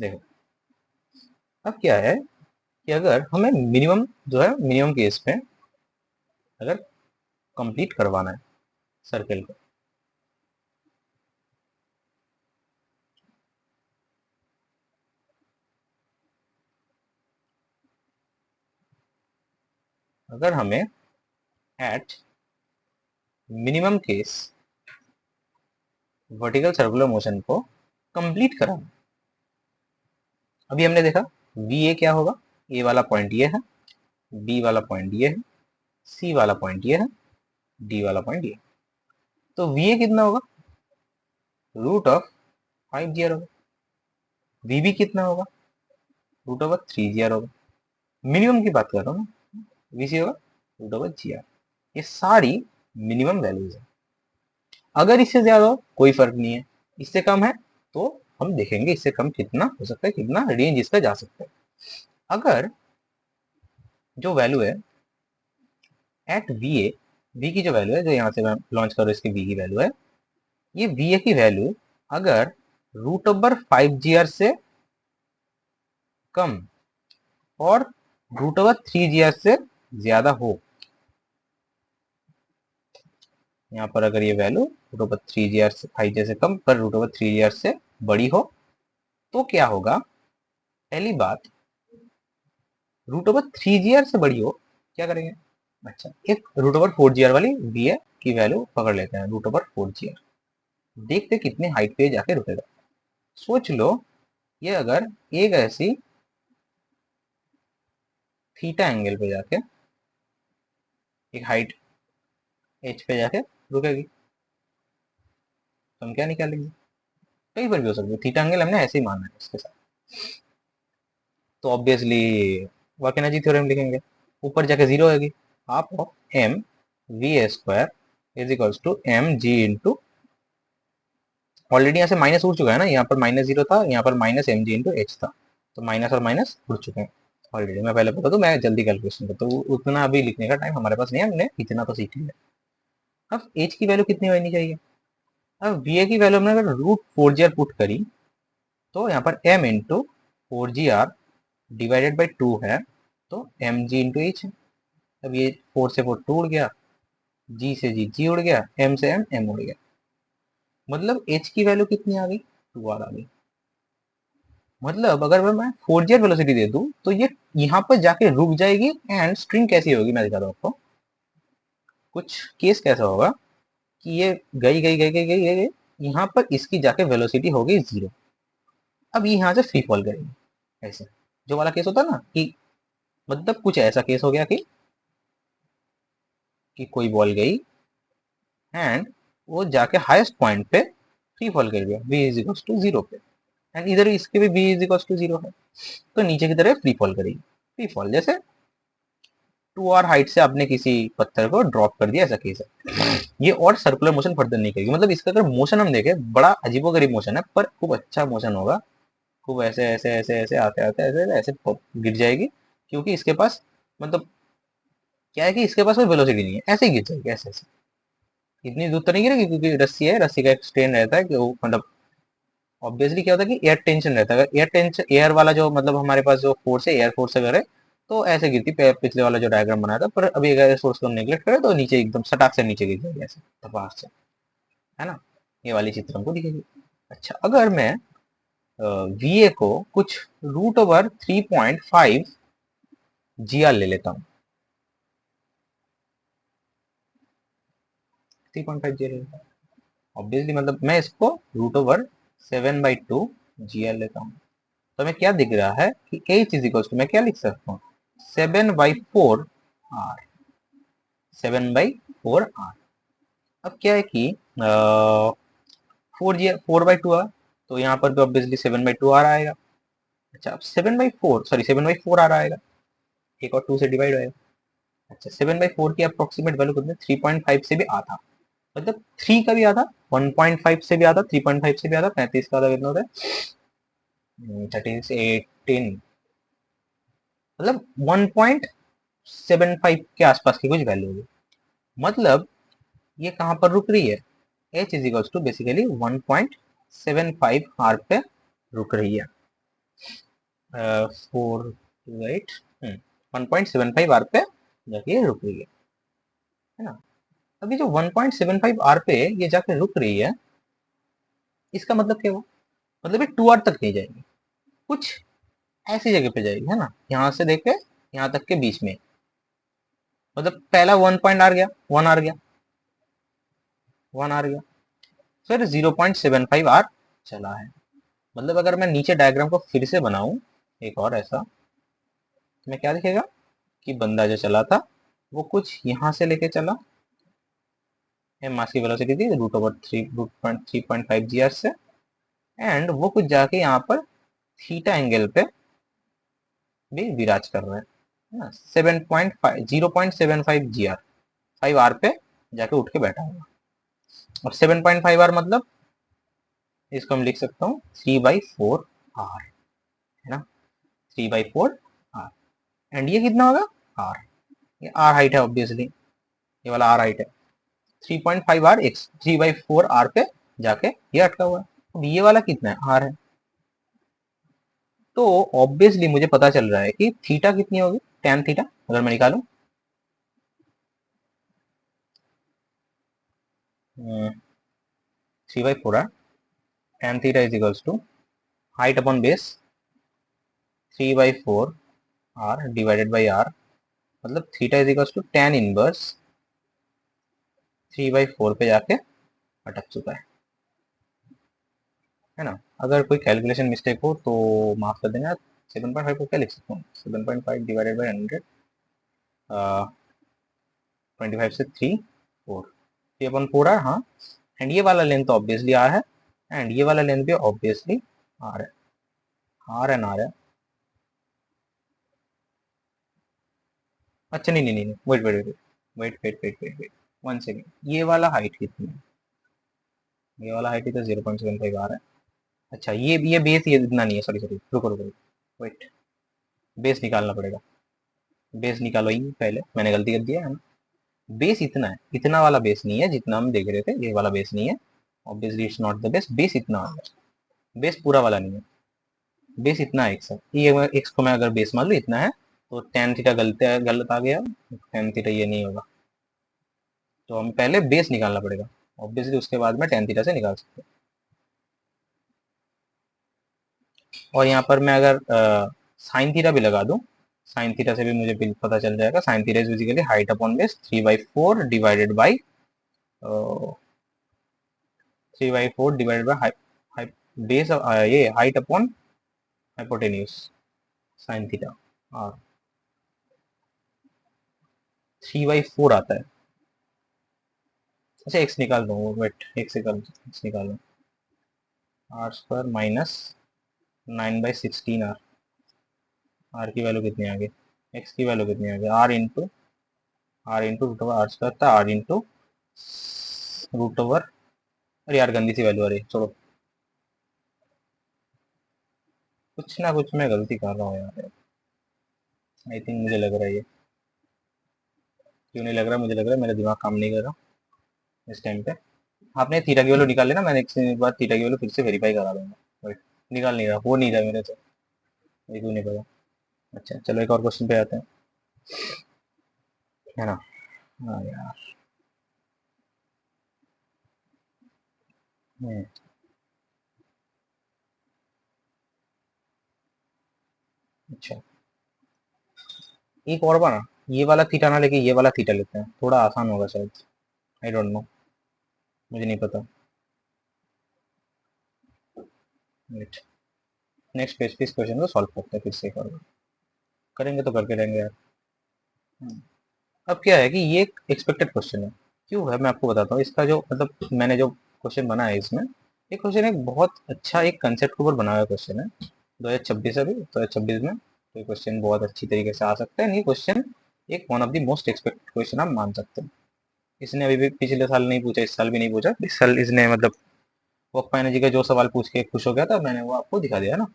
देखो अब क्या है कि अगर हमें मिनिमम जो है मिनिमम केस पे अगर कंप्लीट करवाना है सर्कल को, अगर हमें at minimum case vertical circular motion को कंप्लीट कराना, अभी हमने देखा वी ए क्या होगा, ए वाला पॉइंट ये है, बी वाला पॉइंट ये है, सी वाला पॉइंट ये है, डी वाला पॉइंट ये, तो वी ए कितना होगा, रूट ऑफ 5 GR होगा, वी बी कितना होगा, रूट ओवर 3 GR होगा, मिनिमम की बात कर रहा हूँ ना, वी सी होगा रूट ओवर GR। ये सारी मिनिमम वैल्यूज है, अगर इससे ज्यादा हो कोई फर्क नहीं है, इससे कम है तो हम देखेंगे इससे कम कितना हो सकता है, कितना रेंज इसका जा सकता है। अगर जो वैल्यू है एट वी ए, वी की जो वैल्यू है जो यहाँ से मैं लॉन्च कर रहा हूँ इसकी वी की वैल्यू है, ये वी ए की वैल्यू अगर रूट ओवर 5 GR से कम और रूट ओवर 3 GR से ज्यादा हो, यहाँ पर अगर ये वैल्यू रूट ओवर 3 GR से 5 GR से कम पर रूट ओवर 3 GR से बड़ी हो तो क्या होगा, पहली बात रूट ओवर 3 GR से बड़ी हो क्या करेंगे, अच्छा एक रूट ओवर 4 GR वाली वी ए की वैल्यू पकड़ लेते हैं, रूट ओवर 4 GR, देखते कितने हाइट पे जाके रुकेगा। सोच लो ये अगर एक ऐसी थीटा एंगल पे जाके एक हाइट एच पे जाके रुकेगी, तो हम क्या निकालेंगे, कहीं पर भी हो सकती है थीटा एंगल, हमने ऐसे ही मानना है इसके साथ, तो ऑब्वियसली वाकनाजी थ्योरम लिखेंगे, ऊपर जाके जीरो आएगी, half of M V A square is equals to M G into, already यहाँ से माइनस उड़ चुका है ना, यहाँ पर -0 था, यहाँ पर minus M G into H था, तो माइनस और माइनस उड़ चुके हैं ऑलरेडी, मैं पहले बता दूं मैं जल्दी कैलकुलेशन करता हूँ, उतना अभी लिखने का टाइम हमारे पास नहीं है, हमने इतना तो सीख लिया। अब एच की वैल्यू कितनी होनी चाहिए, अब वी ए की वैल्यू हमने अगर रूट 4 GR पुट करी तो यहाँ पर m into 4 GR divided by 2 है, तो एम जी इंटू एच है, अब ये 4 से 4 2 उड़ गया, जी से जी उड़ गया, एम से एम उड़ गया, मतलब एच की वैल्यू कितनी आ गई, 2 R आ गई। मतलब अगर मैं 4 GR वेलोसिटी दे दूं तो ये यहाँ पर जाके रुक जाएगी, एंड स्ट्रिंग कैसी होगी मैं दिखाता हूँ आपको, कुछ केस कैसा होगा कि ये गई गई गई गई गई गई, यहाँ पर इसकी जाके वेलोसिटी हो गई 0, अब ये यहाँ से फ्री फॉल करेगी ऐसे, जो वाला केस होता है ना कि मतलब कुछ ऐसा केस हो गया कि कोई बॉल गई एंड वो जाके हाईएस्ट पॉइंट पे फ्री फॉल कर गया v इज इक्वल टू 0 पे, एंड इधर इसके भी v इज इक्वल टू 0 है, तो नीचे की तरफ फ्री फॉल करेगी, फ्री फॉल जैसे 2R हाइट से आपने किसी पत्थर को ड्रॉप कर दिया, ऐसा केस है ये, और सर्कुलर मोशन फर्दर नहीं करेगी, मतलब इसका अगर मोशन हम देखें बड़ा अजीबोगरीब मोशन है पर खूब अच्छा मोशन होगा, खूब ऐसे ऐसे ऐसे ऐसे आते आते ऐसे ऐसे गिर जाएगी, क्योंकि इसके पास मतलब क्या है कि इसके पास कोई वेलोसिटी नहीं है, ऐसे ही गिर जाएगी ऐसे ऐसे, इतनी दूर तो नहीं गिरेगी क्योंकि रस्सी है, रस्सी का एक स्ट्रेन रहता है कि वो मतलब ऑब्वियसली क्या होता है कि एयर टेंशन रहता है, अगर एयर टेंशन एयर वाला जो मतलब हमारे पास जो फोर्स है एयर फोर्स अगर है तो ऐसे गिरती, पिछले वाला जो डायग्राम बनाया था, पर अभी अगर एयर फोर्स को हम नेग्लेक्ट करें तो नीचे एकदम सटाक से नीचे गिर जाएगी ऐसे तपाक से, है ना, ये वाली चित्र हमको दिखेगी। अच्छा अगर मैं वी ए को कुछ रूट ओवर 3.5 GR ले लेता हूँ, 3.5 GR ले लेता हूँ, ऑब्वियसली मतलब मैं इसको रूट ओवर 7/2 GR लेता हूँ, तो हमें क्या दिख रहा है कि h इज इक्वल टू मैं क्या लिख सकता हूँ 7/4 R, 7/4 R। अब क्या है कि 4/2 R, तो यहाँ पर भी ऑब्वियसली 7/2 R आएगा, अच्छा अब 7/4 आर आएगा, एक और 2 से डिवाइड होएगा, अच्छा 7/4 की अप्रोक्सीमेट वैल्यू कितनी 3.5 से भी आधा, मतलब 3 का भी आधा, 1.5 से भी आधा, 3.5 से भी आधा, 35 का आधा कितना होता है 13 से 18, मतलब 1.75 के आसपास की कुछ वैल्यू होगी, मतलब ये कहाँ पर रुक रही है, h is equals to basically 1.75 R पे रुक रही है। 428 1.75 आर पे जाके रुक रही है ना। अभी जो 1.75 आर पे ये जाके रुक रही है, इसका मतलब क्या हुआ, मतलब ये 2 आर तक नहीं जाएगी, कुछ ऐसी जगह पे जाएगी, है ना, यहाँ से देखे यहाँ तक के बीच में, मतलब पहला 1 पॉइंट आ गया, 1 आ गया, 1 आ गया, फिर 0.75 आर चला है। मतलब अगर मैं नीचे डायग्राम को फिर से बनाऊं एक और ऐसा, मैं क्या दिखेगा कि बंदा जो चला था वो कुछ यहाँ से लेके चला, मास की वेलोसिटी थी √3.5 जी आर से, एंड वो कुछ जाके यहाँ पर थीटा एंगल पे भी विराज कर रहा है ना, 0.75 जी आर, 5 आर पे जाके उठ के बैठा हुआ। और 7.5 आर मतलब इसको हम लिख सकता हूँ 3/4 आर, है ना, 3/4 आर। एंड ये कितना होगा आर, ये आर हाइट है ऑब्वियसली, ये वाला आर हाइट है, 3.5 आर एक्स 3/4 आर पे जाके ये अटका हुआ है। अब ये वाला कितना है आर है, तो ऑब्वियसली मुझे पता चल रहा है कि थीटा कितनी होगी, tan थीटा अगर मैं निकालूं 3/4 R, tan theta is equals to height upon base 3/4 R divided by are, मतलब theta is equals to tan inverse 3/4 पे जाके अटक चुका है ना। अगर कोई कैलकुलेशन मिस्टेक हो तो माफ कर देना। 7.5 को क्या लिख सकता हूँ, 7.5 डिवाइडेड बाई 100, 25 से 3 4, 3/4 आर, हाँ। एंड ये वाला लेंथ तो ऑब्वियसली आर है, एंड ये वाला लेंथ भी ऑब्वियसली आर है, आर एंड आर है। अच्छा नहीं नहीं नहीं, wait wait wait wait wait wait wait wait 1 second, ये वाला हाइट कितनी है, ये वाला हाइट ही तो 0.75 आ रहा है। अच्छा ये बेस ये इतना नहीं है, सॉरी सॉरी, रुको रुको वेट, बेस निकालना पड़ेगा, बेस निकालो ही पहले, मैंने गलती कर दिया है ना। बेस इतना है, इतना वाला बेस नहीं है जितना हम देख रहे थे, ये वाला बेस नहीं है, obviously it's not the base, base इतना है, बेस पूरा वाला नहीं है, बेस इतना है एक्स है, ये एक्स को मैं अगर बेस मान लूँ इतना है, तो tan थीटा गलत आ गया, tan थीटा ये नहीं होगा, तो हमें पहले बेस निकालना पड़ेगा, ऑब्वियसली उसके बाद में tan थीटा से निकाल सकते हैं। और यहाँ पर मैं अगर साइन थीटा भी लगा दूं, साइन थीटा से भी मुझे पता चल जाएगा, sine theta is basically height upon base 3/4 divided by 3/4 divided by base, ये height upon hypotenuse sine theta, और 3/4 आता है। अच्छा एक्स निकाल दो, वेट एक्स निकाल दो, R square minus 9/16 R, R की वैल्यू कितनी आ गई, एक्स की वैल्यू कितनी आ गई, R into root over R square था, आर इंटू रूट ओवर, अरे यार गंदी सी वैल्यू, अरे छोड़ो, कुछ ना कुछ मैं गलती कर रहा हूँ यार, आई थिंक मुझे लग रहा है ये, क्यों नहीं लग रहा, मुझे लग रहा है मेरा दिमाग काम नहीं कर रहा इस टाइम पे। आपने थीटा की वैल्यू निकाल लेना, मैंने एक बार थीटा की वैल्यू फिर से वेरीफाई करा दूंगा, वेट, निकाल नहीं रहा, हो नहीं रहा मेरे से, ये क्यों नहीं पता। अच्छा चलो एक और क्वेश्चन पे आते हैं, है ना। हाँ यार, हम्म, अच्छा एक और बार ना, ये वाला थीटा ना लेके ये वाला थीटा लेते हैं, थोड़ा आसान होगा शायद, आई डोंट नो, मुझे नहीं पता। वेट, नेक्स्ट पेज पे इस क्वेश्चन को सॉल्व करते हैं फिर से एक और बार। करेंगे तो करके रहेंगे यार। हम्म, अब क्या है कि ये एक एक्सपेक्टेड क्वेश्चन है, क्यों है मैं आपको बताता हूँ, इसका जो मतलब मैंने जो क्वेश्चन बनाया है इसमें, ये क्वेश्चन एक बहुत अच्छा एक कंसेप्ट के ऊपर बना हुआ क्वेश्चन है, 2026 अभी 2026 में, तो ये क्वेश्चन बहुत अच्छी तरीके से आ सकता है, ये क्वेश्चन एक one of the most expected question आप मान सकते हैं। इसने अभी भी पिछले साल नहीं पूछा, इस साल भी नहीं पूछा, इस साल इसने मतलब वक्फा जी का जो सवाल पूछ के खुश हो गया था, मैंने वो आपको दिखा दिया ना।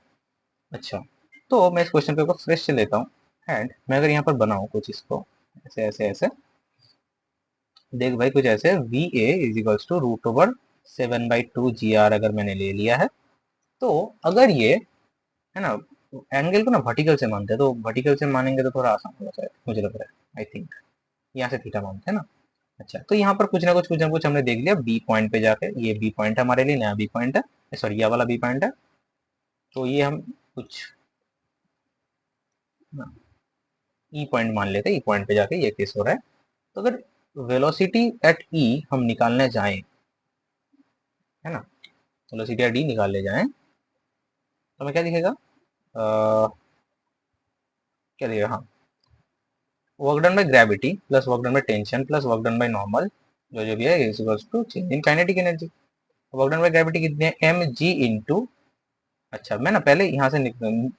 अच्छा, तो मैं इस क्वेश्चन पेपर फ्रेश से लेता हूँ, एंड मैं अगर यहाँ पर बनाऊँ कुछ इसको ऐसे ऐसे ऐसे, देख भाई कुछ ऐसे V A is equals to √7/2 G R अगर मैंने ले लिया है, तो अगर ये, है ना, एंगल को ना वर्टिकल से मानते हैं, तो वर्टिकल से मानेंगे तो थोड़ा आसान होगा शायद, मुझे लग रहा है, आई थिंक यहाँ से थीटा मानते हैं ना। अच्छा, तो यहाँ पर कुछ ना कुछ हमने देख लिया बी पॉइंट पे जाके। ये बी पॉइंट है हमारे लिए, नया बी पॉइंट है, सॉरी ये वाला बी पॉइंट है। तो ये हम कुछ ई पॉइंट मान लेते हैं, ई पॉइंट पे जाके ये केस हो रहा है। तो अगर वेलोसिटी एट ई हम निकालने जाएं, है ना, वेलोसिटी एट ई निकालने जाएं, तो हमें क्या दिखेगा, क्या दिखेगा, हाँ, work done by gravity plus work done by tension plus work done by normal, जो जो भी है is equals to change in kinetic energy. Work done by gravity कितनी है, एम जी इंटू, अच्छा मैं ना पहले यहाँ से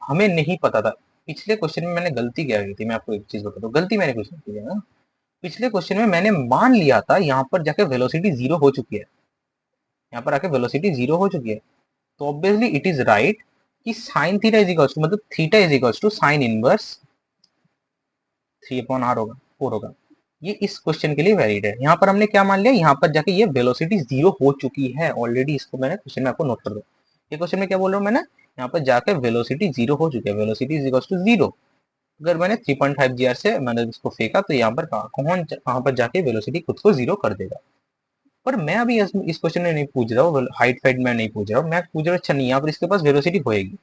हमें नहीं पता था, पिछले क्वेश्चन में मैंने गलती क्या की थी, मैं आपको एक चीज बता दूं, गलती मैंने कुछ नहीं की है ना। पिछले क्वेश्चन में मैंने मान लिया था यहाँ पर जाके वेलोसिटी जीरो हो चुकी है, यहाँ पर आके वेलोसिटी जीरो हो चुकी है, तो ऑब्वियसली इट इज राइट कि sine theta is equals to, मतलब theta is equals to sine inverse 3/r होगा, 4 होगा। ये इस क्वेश्चन के लिए वैलिड है। यहाँ पर हमने क्या मान लिया, यहाँ पर जाके ये वेलोसिटी जीरो हो चुकी है ऑलरेडी, इसको मैंने क्वेश्चन में आपको नोट कर दो। ये क्वेश्चन में क्या बोल रहा हूँ मैंने, यहाँ पर जाकर वेलोसिटी जीरो हो चुकी है, velocity is equals to zero. अगर मैंने 3.5 जीआर से मैंने इसको फेंका तो यहाँ पर कहाँ पर जाके वेलोसिटी खुद को जीरो कर देगा। पर मैं अभी इस क्वेश्चन में नहीं पूछ रहा हूँ, हाइट फाइट में नहीं पूछ रहा हूँ, मैं पूछ रहा हूँ अच्छा नहीं यहाँ पर इसके पास वेलोसिटी होएगी,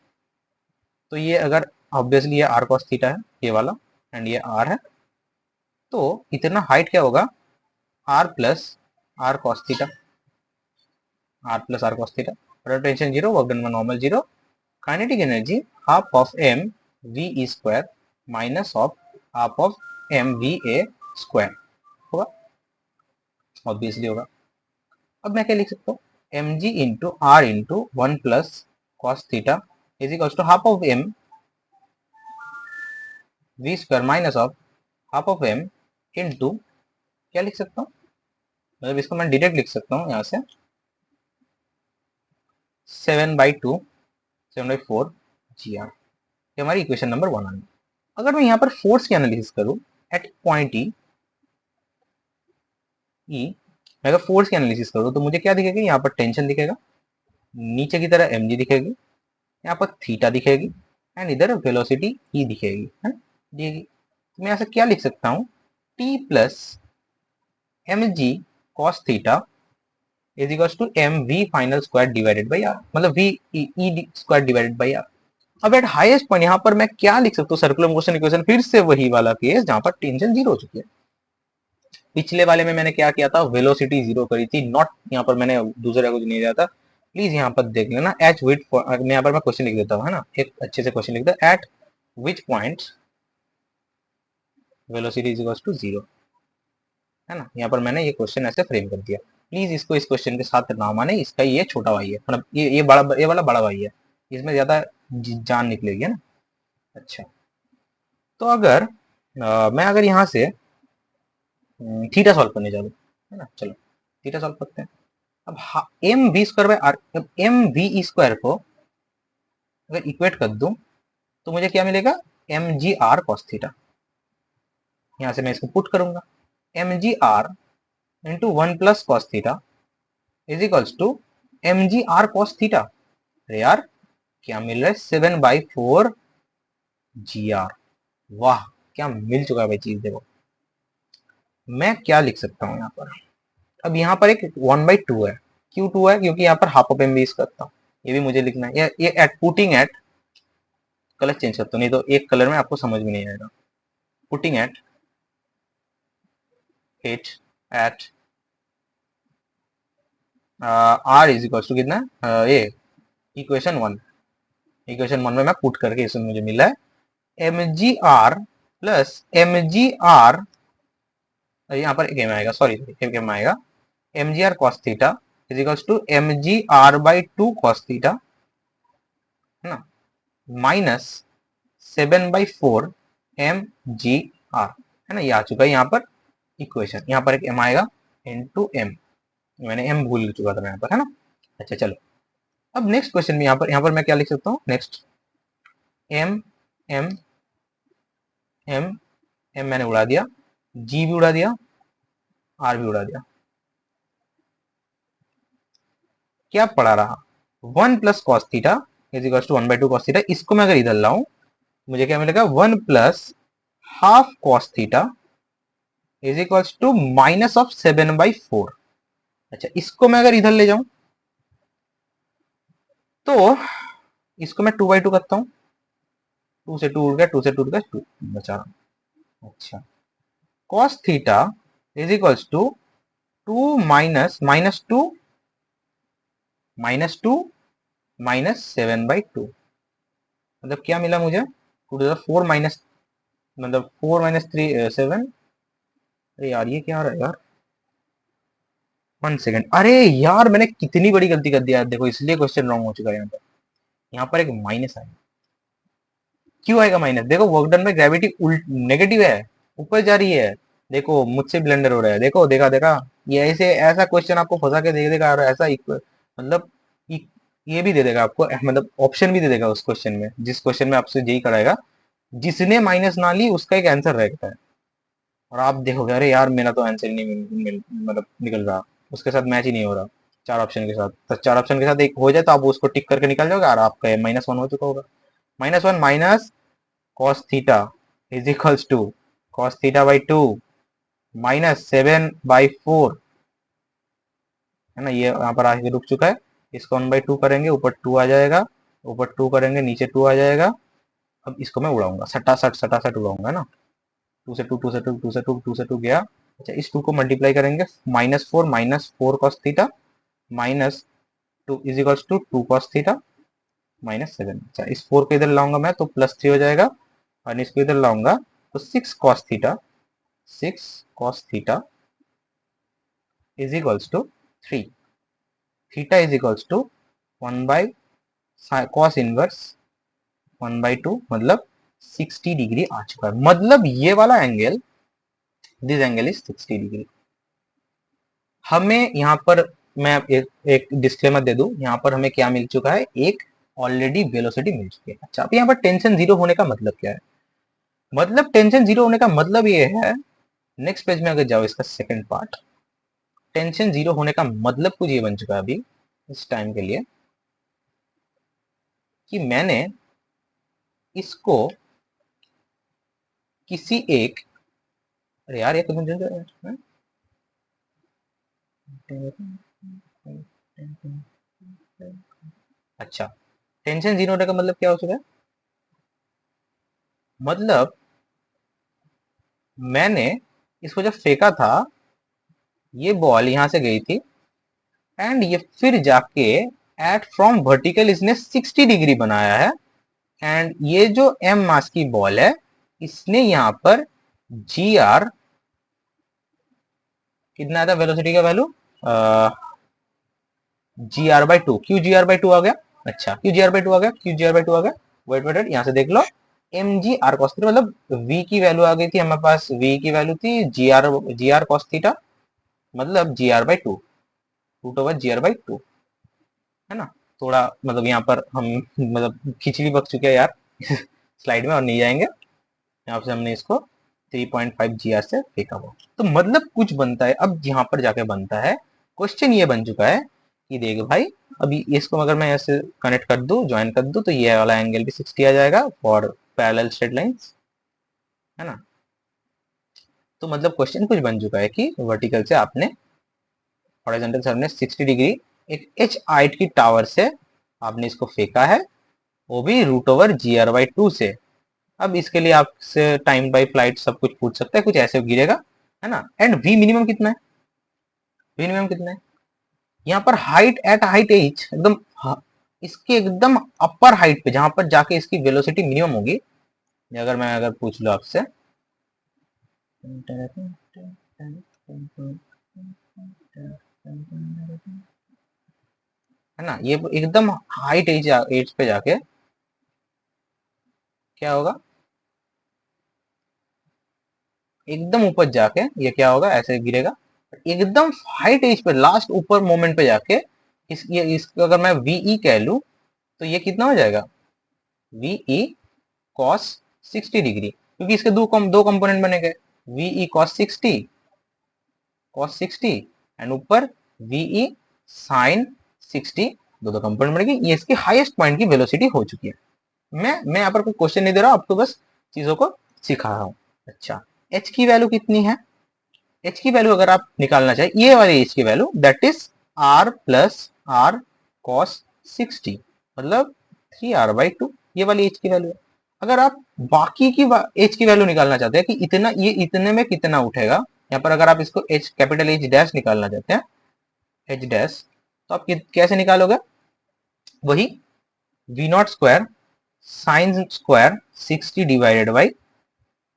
तो ये अगर ऑब्वियसली ये आर कॉस थीटा है ये वाला, एंड ये आर है, तो इतना हाइट क्या होगा, R plus are cos theta, R plus are cos theta, rotation zero, work done by normal zero, kinetic energy half of M V E square minus of half of M V A square होगा, obviously होगा। अब मैं क्या लिख सकता हूँ, M ji into R into one plus cos theta is equal to half of M we square minus of half of M into, क्या लिख सकता हूँ, मतलब इसको मैं डायरेक्ट लिख सकता हूँ यहाँ से 7/2 7/4 जी आर, ये हमारी इक्वेशन नंबर 1 आ गई। अगर मैं यहाँ पर फोर्स की एनालिसिस करूँ एट पॉइंट ई, मैं अगर फोर्स की एनालिसिस करूँ तो मुझे क्या दिखेगा, यहाँ पर टेंशन दिखेगा, नीचे की तरह एम जी दिखेगी, यहाँ पर थीटा दिखेगी, एंड इधर वेलोसिटी ई दिखेगी, है ना, दिखेगी। तो मैं यहाँ से क्या लिख सकता हूँ, T plus M G cos theta is equal to M V final square divided by are, मतलब V E square divided by are. अब एट हाईएस्ट पॉइंट यहाँ पर मैं क्या लिख सकता हूँ, सर्कुलर मोशन इक्वेशन, फिर से वही वाला केस जहां पर टेंशन जीरो हो चुकी है। पिछले वाले में मैंने क्या किया था, वेलोसिटी जीरो करी थी, नॉट यहाँ पर मैंने दूसरा कुछ नहीं दिया था, प्लीज यहाँ पर देख लेना। एच विथ, यहाँ पर मैं क्वेश्चन लिख देता हूँ, है ना, एक अच्छे से क्वेश्चन लिख दो, at which point velocity is equal to zero, है ना, यहाँ पर मैंने ये क्वेश्चन ऐसे फ्रेम कर दिया। प्लीज इसको इस क्वेश्चन के साथ ना माने, इसका ये छोटा भाई है, मतलब ये वाला बड़ा भाई है, इसमें ज्यादा जान निकलेगी, है ना। अच्छा, तो अगर मैं अगर यहाँ से थीटा सॉल्व करने जा रहा हूँ, है ना, चलो थीटा सॉल्व करते हैं। अब M we square by R, M V E square को अगर इक्वेट कर दूं तो मुझे क्या मिलेगा, M ji are cos theta, यहाँ से मैं इसको पुट करूंगा, M ji R into one plus cos theta is equals to M G are cos theta. अरे यार क्या मिल रहा है, 7/4 जी आर, वाह क्या मिल चुका है भाई चीज, देखो मैं क्या लिख सकता हूँ यहाँ पर। अब यहाँ पर एक 1/2 है, क्यों 2 है, क्योंकि यहाँ पर हाफ ऑफ एम भी करता हूँ, ये भी मुझे लिखना है, ये at putting at, colour change करता हूँ नहीं तो एक कलर में आपको समझ में नहीं आएगा, putting at it at R is equal to कितना, ये इक्वेशन 1, इक्वेशन 1 में मैं पुट करके इसमें मुझे मिला है M G are plus M G r, यहाँ पर एक एम आएगा, सॉरी एक एम आएगा, m ji are cos theta is equal to M G are by 2 cos theta, है ना, माइनस 7/4 एम जी आर, है ना, ये आ चुका है यहाँ पर इक्वेशन, यहाँ पर एक एम आएगा इनटू एम, मैंने एम भूल चुका था मैं यहाँ पर, है ना। अच्छा चलो, अब नेक्स्ट क्वेश्चन में यहाँ पर मैं क्या लिख सकता हूँ, next m m m m मैंने उड़ा दिया, जी भी उड़ा दिया, आर भी उड़ा दिया, क्या पड़ा रहा, 1 plus cos theta is equal to 1/2 cos theta. इसको मैं अगर इधर लाऊं मुझे क्या मिलेगा, 1 plus half cos theta is equal to minus of 7/4। अच्छा, इसको मैं अगर इधर ले जाऊं तो इसको मैं 2/2 करता हूं, 2 से 2 उड़ गया, 2 से 2 उड़ गया, 2 बचा रहा। अच्छा, cos theta is equals to 2 minus minus two minus two minus 7/2। मतलब क्या मिला मुझे, 4 माइनस, मतलब 4 माइनस 3 7। अरे यार ये क्या आ रहा है यार, 1 सेकेंड। अरे यार मैंने कितनी बड़ी गलती कर दिया, देखो इसलिए क्वेश्चन रॉन्ग हो चुका है। यहाँ पर एक माइनस आया। क्यों आएगा माइनस, देखो वर्क डन में ग्रेविटी उल्ट नेगेटिव है, ऊपर जा रही है। देखो मुझसे ब्लेंडर हो रहा है, देखो देखा देखा। ये ऐसे ऐसा क्वेश्चन आपको फंसा के दे देगा, और ऐसा मतलब ये भी दे देगा आपको, मतलब ऑप्शन भी दे देगा उस क्वेश्चन में, जिस क्वेश्चन में आपसे यही कराएगा। जिसने माइनस ना ली उसका एक आंसर रहता है, और आप देखोगे अरे यार मेरा तो आंसर ही नहीं मतलब निकल रहा, उसके साथ मैच ही नहीं हो रहा। चार ऑप्शन के साथ, तो चार ऑप्शन के साथ एक हो जाए तो आप उसको टिक करके निकल जाओगे, और आपका -1 हो चुका होगा। -1 minus cos theta is equals to cos theta -7/4, है ना। ये यहाँ पर आके रुक चुका है। इसको 1/2 करेंगे, ऊपर 2 आ जाएगा, ऊपर 2 करेंगे नीचे 2 आ जाएगा। अब इसको मैं उड़ाऊंगा, सटासट सटासट उड़ाऊंगा ना। 2 से 2, 2 से 2, 2 से 2, 2 से 2 गया। अच्छा, इस 2 को मल्टीप्लाई करेंगे, -4 cos theta -2 is equals to 2 cos theta -7। अच्छा, इस 4 को इधर लाऊंगा मैं तो +3 हो जाएगा, और इसको इधर लाऊंगा तो 6 cos theta, 6 cos theta is equals to 3। Theta is equals to 1 by cos inverse 1/2, मतलब 60 डिग्री आ चुका है। मतलब ये वाला angle, this angle is 60 degree. हमें यहाँ पर मैं एक डिस्क्लेमर दे दूं, यहाँ पर हमें क्या मिल चुका है, एक ऑलरेडी वेलोसिटी मिल चुकी है। अच्छा, अब यहाँ पर टेंशन जीरो होने का मतलब क्या है, मतलब टेंशन जीरो होने का मतलब ये है, नेक्स्ट पेज में अगर जाओ इसका सेकंड पार्ट, टेंशन जीरो होने का मतलब कुछ ये बन चुका है अभी इस टाइम के लिए, कि मैंने इसको किसी एक, अरे यार ये तो अच्छा, टेंशन जीरो होने का मतलब क्या हो चुका है, मतलब मैंने इसको जब फेंका था, ये बॉल यहां से गई थी, एंड ये फिर जाके एट फ्रॉम वर्टिकल इसने 60 डिग्री बनाया है। एंड ये जो एम मास की बॉल है, इसने यहाँ पर जी आर, कितना आता वेलोसिटी का वैल्यू, GR/2, क्यू GR/2 आ गया। अच्छा, क्यू GR/2 आ गया, क्यू GR/2 आ गया। वेट वेट वेट, यहाँ से देख लो, mg r cos थीटा, मतलब v की वैल्यू आ गई थी हमारे पास, v की वैल्यू थी जी आर cos थीटा, मतलब GR/2, √GR/2, है ना। थोड़ा मतलब यहाँ पर हम मतलब खिचड़ी बक चुके हैं यार स्लाइड में, और नहीं जाएंगे। यहाँ से हमने इसको 3.5 GR से फेंका हुआ, तो मतलब कुछ बनता है। अब यहाँ पर जाके बनता है क्वेश्चन, ये बन चुका है कि देख भाई, अभी इसको अगर मैं ऐसे कनेक्ट कर दूं, ज्वाइन कर दूं, तो ये वाला एंगल भी 60 आ जाएगा फॉर पैरेलल स्ट्रेट लाइंस, है ना। तो मतलब क्वेश्चन कुछ बन चुका है कि वर्टिकल से आपने, हॉरिजॉन्टल से आपने 60 डिग्री एक एच हाइट की टावर से आपने इसको फेंका है, वो भी √GR/2 से। अब इसके लिए आपसे टाइम बाई फ्लाइट सब कुछ पूछ सकता है, कुछ ऐसे गिरेगा, है ना। एंड वी मिनिमम कितना है, वी मिनिमम कितना है, यहाँ पर हाइट एट हाइट एच एकदम, इसके एकदम अपर हाइट पे जहां पर जाके इसकी वेलोसिटी मिनिमम होगी, अगर मैं अगर पूछ लो आपसे, है ना, ये एकदम हाइट एज एज पे जाके क्या होगा, एकदम ऊपर जाके ये क्या होगा, ऐसे गिरेगा, एकदम हाइट एज पे लास्ट ऊपर मोमेंट पे जाके इसको अगर मैं वीई कह लूं, तो ये कितना हो जाएगा, वीई कॉस 60 डिग्री, क्योंकि इसके दो कंपोनेंट बनेंगे, वीई कॉस 60 एंड ऊपर वीई साइन 60 दो दो कंपोनेंट बनेगी, ये इसकी हाईएस्ट पॉइंट की वेलोसिटी हो चुकी है। मैं यहाँ पर कोई क्वेश्चन नहीं दे रहा हूँ, आपको बस चीजों को सिखा रहा हूँ। अच्छा, एच की वैल्यू कितनी है? एच की वैल्यू अगर आप निकालना चाहे, ये वाली एच की value that is r plus are cos 60, मतलब 3r/2, ये वाली एच की वैल्यू है। अगर आप बाकी की एच की वैल्यू निकालना चाहते हैं कि इतना, ये इतने में कितना उठेगा, यहाँ पर अगर आप इसको एच कैपिटल एच डैश निकालना चाहते हैं, एच डैश, तो आप कैसे निकालोगे? वही v naught square sine square 60 divided by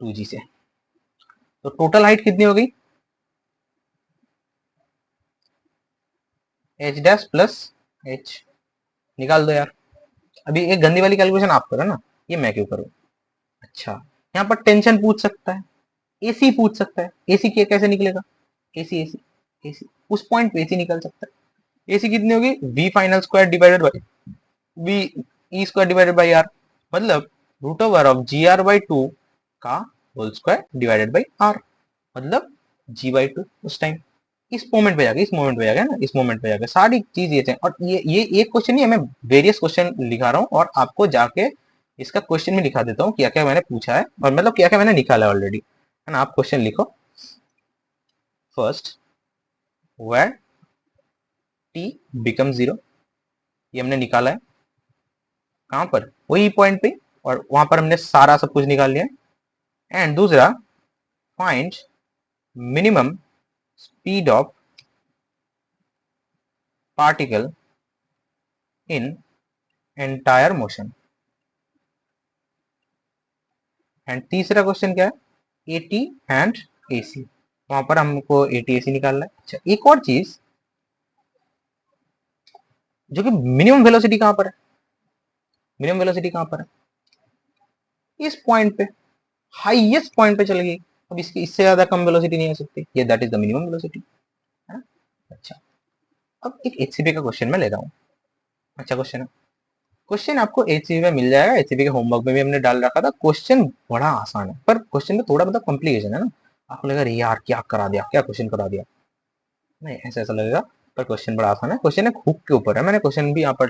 2g से। तो टोटल हाइट कितनी हो गई? एच डैश प्लस एच, निकाल दो यार। अभी एक गंदी वाली कैलकुलेशन आप करो ना, ये मैं क्यों करूं? अच्छा, यहाँ पर टेंशन पूछ सकता है, एसी पूछ सकता है, एसी के कैसे निकलेगा? एसी एसी एसी उस पॉइंट पे एसी निकल सकता है। एसी कितनी होगी? V final square divided by V E square divided by are, मतलब root over of G are by 2 का whole square divided by are, मतलब g/2 उस टाइम। इस मोमेंट पे जाके, इस मोमेंट पे जाके ना, इस मोमेंट पे जाके सारी चीज ये थे। और ये एक क्वेश्चन नहीं है, मैं वेरियस क्वेश्चन लिखा रहा हूँ और आपको जाके इसका क्वेश्चन में लिखा देता हूँ क्या क्या मैंने पूछा है, और मतलब क्या क्या मैंने निकाला है ऑलरेडी, है ना। आप क्वेश्चन लिखो। फर्स्ट, वेयर t बिकम 0, ये हमने निकाला है। कहाँ पर? वही पॉइंट पे, और वहां पर हमने सारा सब कुछ निकाल लिया। एंड दूसरा, find minimum speed of particle in entire motion. And तीसरा क्वेश्चन क्या है? एटी एंड एसी, वहां पर हमको एटी एसी निकालना है। अच्छा, एक और चीज, जो कि मिनिमम वेलोसिटी कहां पर है? मिनिमम वेलोसिटी कहां पर है? इस पॉइंट पे, हाईएस्ट पॉइंट पे चल गई। अब इसकी इससे ज्यादा कम वेलोसिटी नहीं हो सकती, ये that is the minimum velocity, है ना। अच्छा, अब एक एचसीबी का क्वेश्चन मैं ले रहा हूँ। अच्छा क्वेश्चन है, क्वेश्चन आपको एचसीबी में मिल जाएगा, एचसीबी के होमवर्क में भी हमने डाल रखा था। क्वेश्चन बड़ा आसान है, पर क्वेश्चन में थोड़ा मतलब कॉम्प्लिकेशन है ना। आपको लगेगा यार क्या करा दिया, क्या क्वेश्चन करा दिया, नहीं ऐसा ऐसा लगेगा, पर क्वेश्चन बड़ा आसान है। क्वेश्चन एक हुक के ऊपर है, मैंने क्वेश्चन भी यहाँ पर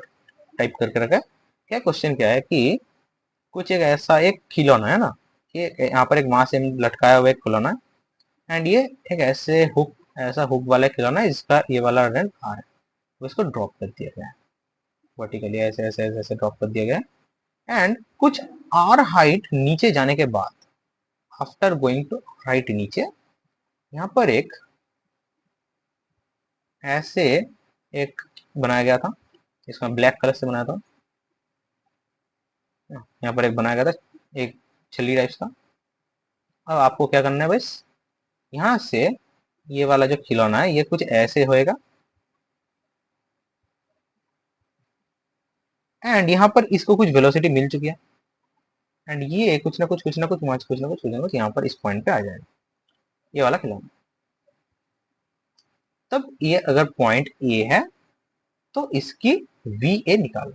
टाइप करके रखा है। क्या क्वेश्चन क्या है कि कुछ एक ऐसा एक खिलौना है ना, ये यहाँ पर एक माँ से लटकाया हुआ एक खिलौना है, एंड ये एक ऐसे हुक, ऐसा हुक वाला खिलौना है जिसका ये वाला रन आ रहा है, तो इसको ड्रॉप कर दिया गया है वर्टिकली, ऐसे ऐसे ऐसे ऐसे ड्रॉप कर दिया गया है। एंड कुछ आर हाइट नीचे जाने के बाद, आफ्टर गोइंग टू राइट नीचे, यहाँ पर एक ऐसे एक बनाया गया था, इसमें ब्लैक कलर से बनाया था। यहाँ पर एक बनाया गया था, एक छल्ली टाइप का। अब आपको क्या करना है बस, यहाँ से ये वाला जो खिलौना है ये कुछ ऐसे होएगा, एंड यहाँ पर इसको कुछ वेलोसिटी मिल चुकी है, एंड ये कुछ ना कुछ कुछ ना कुछ कुछ ना कुछ कुछ ना कुछ यहाँ पर इस पॉइंट पे आ जाएगा, ये वाला खिलौना। तब ये अगर पॉइंट ए है तो इसकी वी ए निकालो।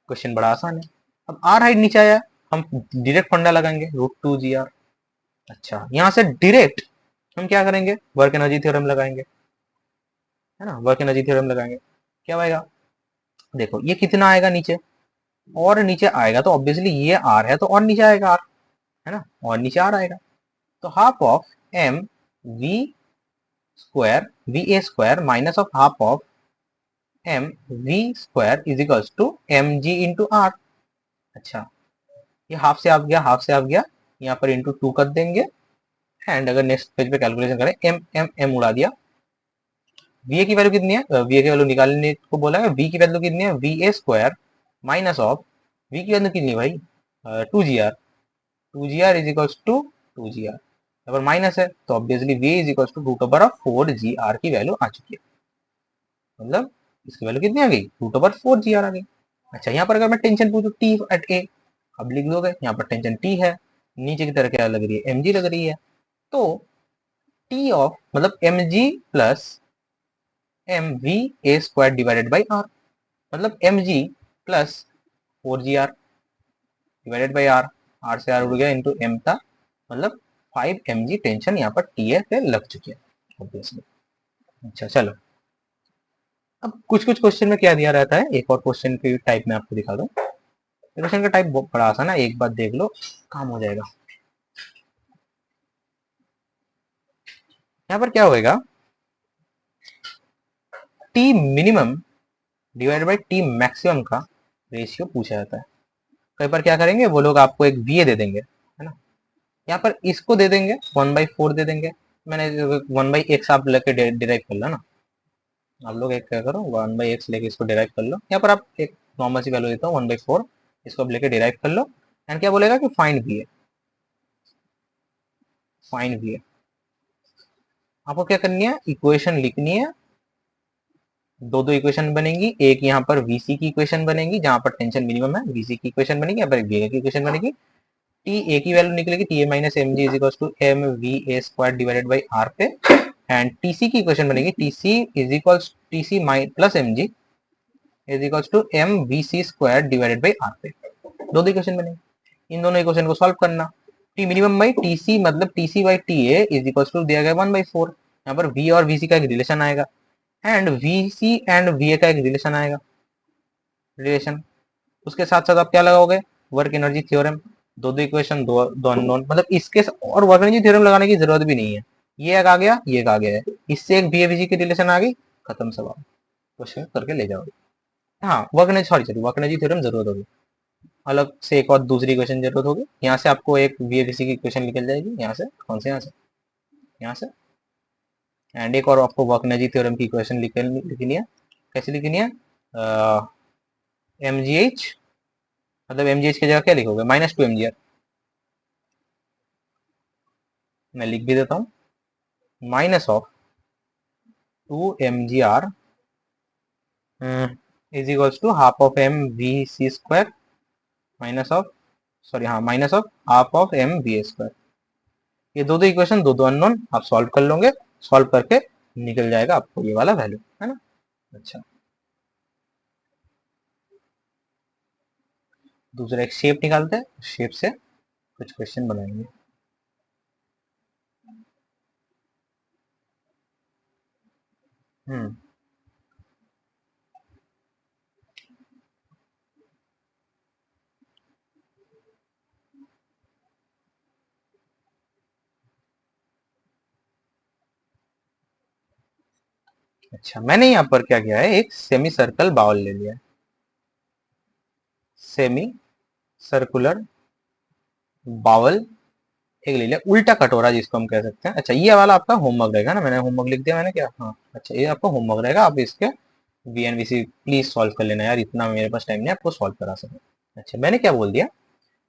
क्वेश्चन बड़ा आसान है। अब आर हाइट नीचे आया, हम डायरेक्ट फंडा लगाएंगे √2gr। अच्छा, यहाँ से डायरेक्ट हम क्या करेंगे? वर्क एनर्जी थ्योरम लगाएंगे, है ना। वर्क एनर्जी थ्योरम लगाएंगे, क्या आएगा? देखो ये कितना आएगा नीचे, और नीचे आएगा तो ऑब्वियसली ये आर है तो और नीचे आएगा आर, है ना, और नीचे आर आएगा। तो half of M we square v A square minus of half of M we square is equals to M G into r. अच्छा, ये हाफ से आप गया, हाफ से आप गया, यहाँ पर इंटू 2 कर देंगे। एंड अगर नेक्स्ट पेज पे कैलकुलेशन करें, एम एम एम उड़ा दिया। वी ए की वैल्यू कितनी है? वी ए की वैल्यू निकालने को बोला है। वी की वैल्यू कितनी है? V A square minus of v की वैल्यू कितनी है भाई? 2gr। 2gr is equals to 2gr, अगर माइनस है तो obviously v is equals to root over of 4gr की वैल्यू आ चुकी है, मतलब इसकी वैल्यू कितनी आ गई? रूट ओवर 4gr आ गई। अच्छा, यहाँ पर अगर मैं टेंशन पूछूं टी एट ए, अब लिख दोगे यहाँ पर टेंशन टी है, नीचे की तरह क्या लग रही है? mg लग रही है। तो टी ऑफ मतलब mg plus m V A square divided by are, मतलब mg plus 4gr divided by r, r से आर उड़ गया इंटू एम था, मतलब 5 mg टेंशन यहाँ पर टी ए पे लग चुकी है ऑब्वियसली। अच्छा चलो, अब कुछ कुछ क्वेश्चन में क्या दिया रहता है, एक और क्वेश्चन की टाइप में आपको दिखा दूं। क्वेश्चन का टाइप बड़ा आसान है, एक बार देख लो काम हो जाएगा। यहाँ पर क्या होएगा, T minimum divided by T maximum का रेशियो पूछा जाता है। कई बार क्या करेंगे वो लोग, आपको एक वी दे देंगे, है ना, यहाँ पर इसको दे देंगे 1/4 दे देंगे। मैंने 1/x आप लेके डिराइव कर लो ना, आप लोग एक क्या करो 1/x लेके इसको डिराइव कर लो। यहाँ पर आप एक नॉर्मल सी वैल्यू देता हूँ 1/4, इसको आप लेके डिराइव कर लो। एंड क्या बोलेगा कि फाइंड वी है, फाइंड वी है। आपको क्या करनी है, इक्वेशन लिखनी है। दो दो इक्वेशन बनेंगी, एक यहाँ पर वीसी की इक्वेशन बनेगी जहां पर टेंशन मिनिमम है, वीसी की इक्वेशन बनेगी, यहाँ पर वी की इक्वेशन बनेगी। टी ए की वैल्यू निकलेगी, T a minus M G is equal to M V A square divided by r पे। एंड टीसी की इक्वेशन बनेगी, TC is equal TC plus M G is equal to M we C square divided by r पे। दो दो equation बनेगी, इन दोनों equation को solve करना। T minimum by T C मतलब T C by T A is equal to दिया गया 1/4। यहाँ पर वी और वी सी का एक रिलेशन आएगा, and v c and v a का एक रिलेशन आएगा, रिलेशन। उसके साथ साथ आप क्या लगाओगे, वर्क एनर्जी थ्योरम। दो दो इक्वेशन, दो अननोन, मतलब इसके और वर्क एनर्जी थ्योरम लगाने की जरूरत भी नहीं है। ये एक आ गया, ये एक आ गया है, इससे एक वी की रिलेशन आ गई, खत्म सवाल, क्वेश्चन करके ले जाओगे। हाँ work energy, sorry sorry, work energy theorem जरूरत होगी, अलग से एक और दूसरी इक्वेशन जरूरत होगी। यहाँ से आपको एक वी की इक्वेशन निकल जाएगी, यहाँ से कौन से, यहाँ से। एंड एक और आपको वर्क एनर्जी थ्योरम की इक्वेशन लिखनी है। कैसे लिखनी है, एम जी एच, मतलब एम जी एच की जगह क्या लिखोगे, -2 mg। मैं लिख भी देता हूँ, -2 mgr is equals to half of M we C square minus of, sorry हाँ, minus of half of M V A square. ये दो दो इक्वेशन, दो दो अननोन, आप सॉल्व कर लोगे, सॉल्व करके निकल जाएगा आपको ये वाला वैल्यू, है ना। अच्छा, दूसरा एक शेप निकालते हैं, शेप से कुछ क्वेश्चन बनाएंगे। हम्म अच्छा, मैंने यहाँ पर क्या किया है, एक सेमी सर्कल बाउल ले लिया है, सेमी सर्कुलर बाउल एक ले लिया, उल्टा कटोरा जिसको हम कह सकते हैं। अच्छा, ये वाला आपका होमवर्क रहेगा ना, मैंने होमवर्क लिख दिया मैंने क्या, हाँ अच्छा, ये आपका होमवर्क रहेगा, आप इसके v n v c please solve कर लेना यार, इतना मेरे पास टाइम नहीं आपको सॉल्व करा सके। अच्छा, मैंने क्या बोल दिया,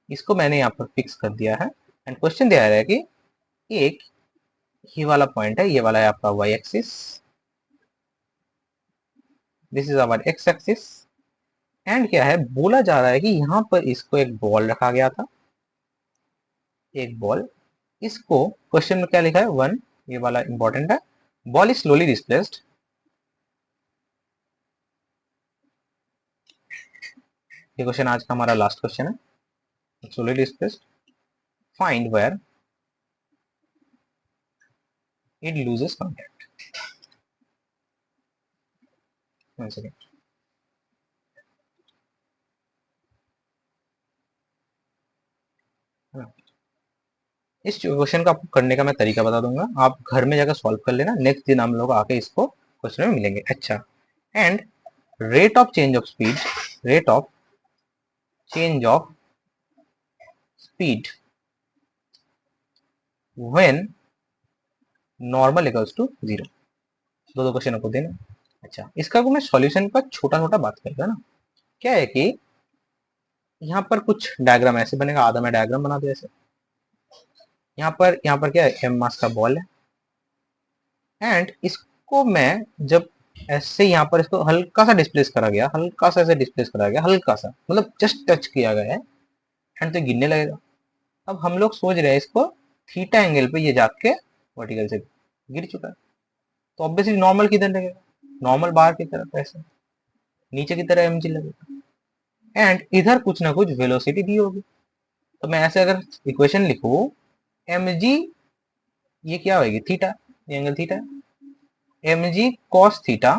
इसको मैंने यहाँ पर फिक्स कर दिया है। एंड क्वेश्चन दिया है कि एक ये वाला पॉइंट है, ये वाला है आपका y axis, this is our x axis. And क्या है, बोला जा रहा है कि यहाँ पर इसको एक बॉल रखा गया था, एक बॉल, इसको क्वेश्चन में क्या लिखा है, वन, ये वाला इंपॉर्टेंट है, बॉल इज स्लोली डिस्प्लेस्ड, ये क्वेश्चन आज का हमारा लास्ट क्वेश्चन है, slowly displaced, find where it loses contact. One second, इस क्वेश्चन का आपको करने का मैं तरीका बता दूंगा, आप घर में जाकर सॉल्व कर लेना, नेक्स्ट दिन हम लोग आके इसको क्वेश्चन में मिलेंगे। अच्छा, and rate of change of speed, rate of change of speed when normal equals to 0, दो दो क्वेश्चन आपको देना। अच्छा, इसका को मैं सॉल्यूशन का छोटा छोटा बात करेगा ना, क्या है कि यहाँ पर कुछ डायग्राम ऐसे बनेगा, आधा मैं डायग्राम बना दिया ऐसे। यहाँ पर क्या है, एम मास का बॉल है, एंड इसको मैं जब ऐसे यहाँ पर इसको हल्का सा डिस्प्लेस करा गया, हल्का सा ऐसे डिस्प्लेस करा गया, हल्का सा मतलब जस्ट टच किया गया है, एंड तो गिरने लगेगा। अब हम लोग सोच रहे हैं इसको थीटा एंगल पे ये जाके वर्टिकल से गिर चुका है, तो ऑब्वियसली नॉर्मल किधर लगेगा, नॉर्मल बाहर की तरफ ऐसे नीचे की तरह एम जी लगेगा, एंड इधर कुछ ना कुछ वेलोसिटी दी होगी। तो मैं ऐसे अगर इक्वेशन लिखूं, एम जी, ये क्या होगी, थीटा, ये angle theta, m ji cos theta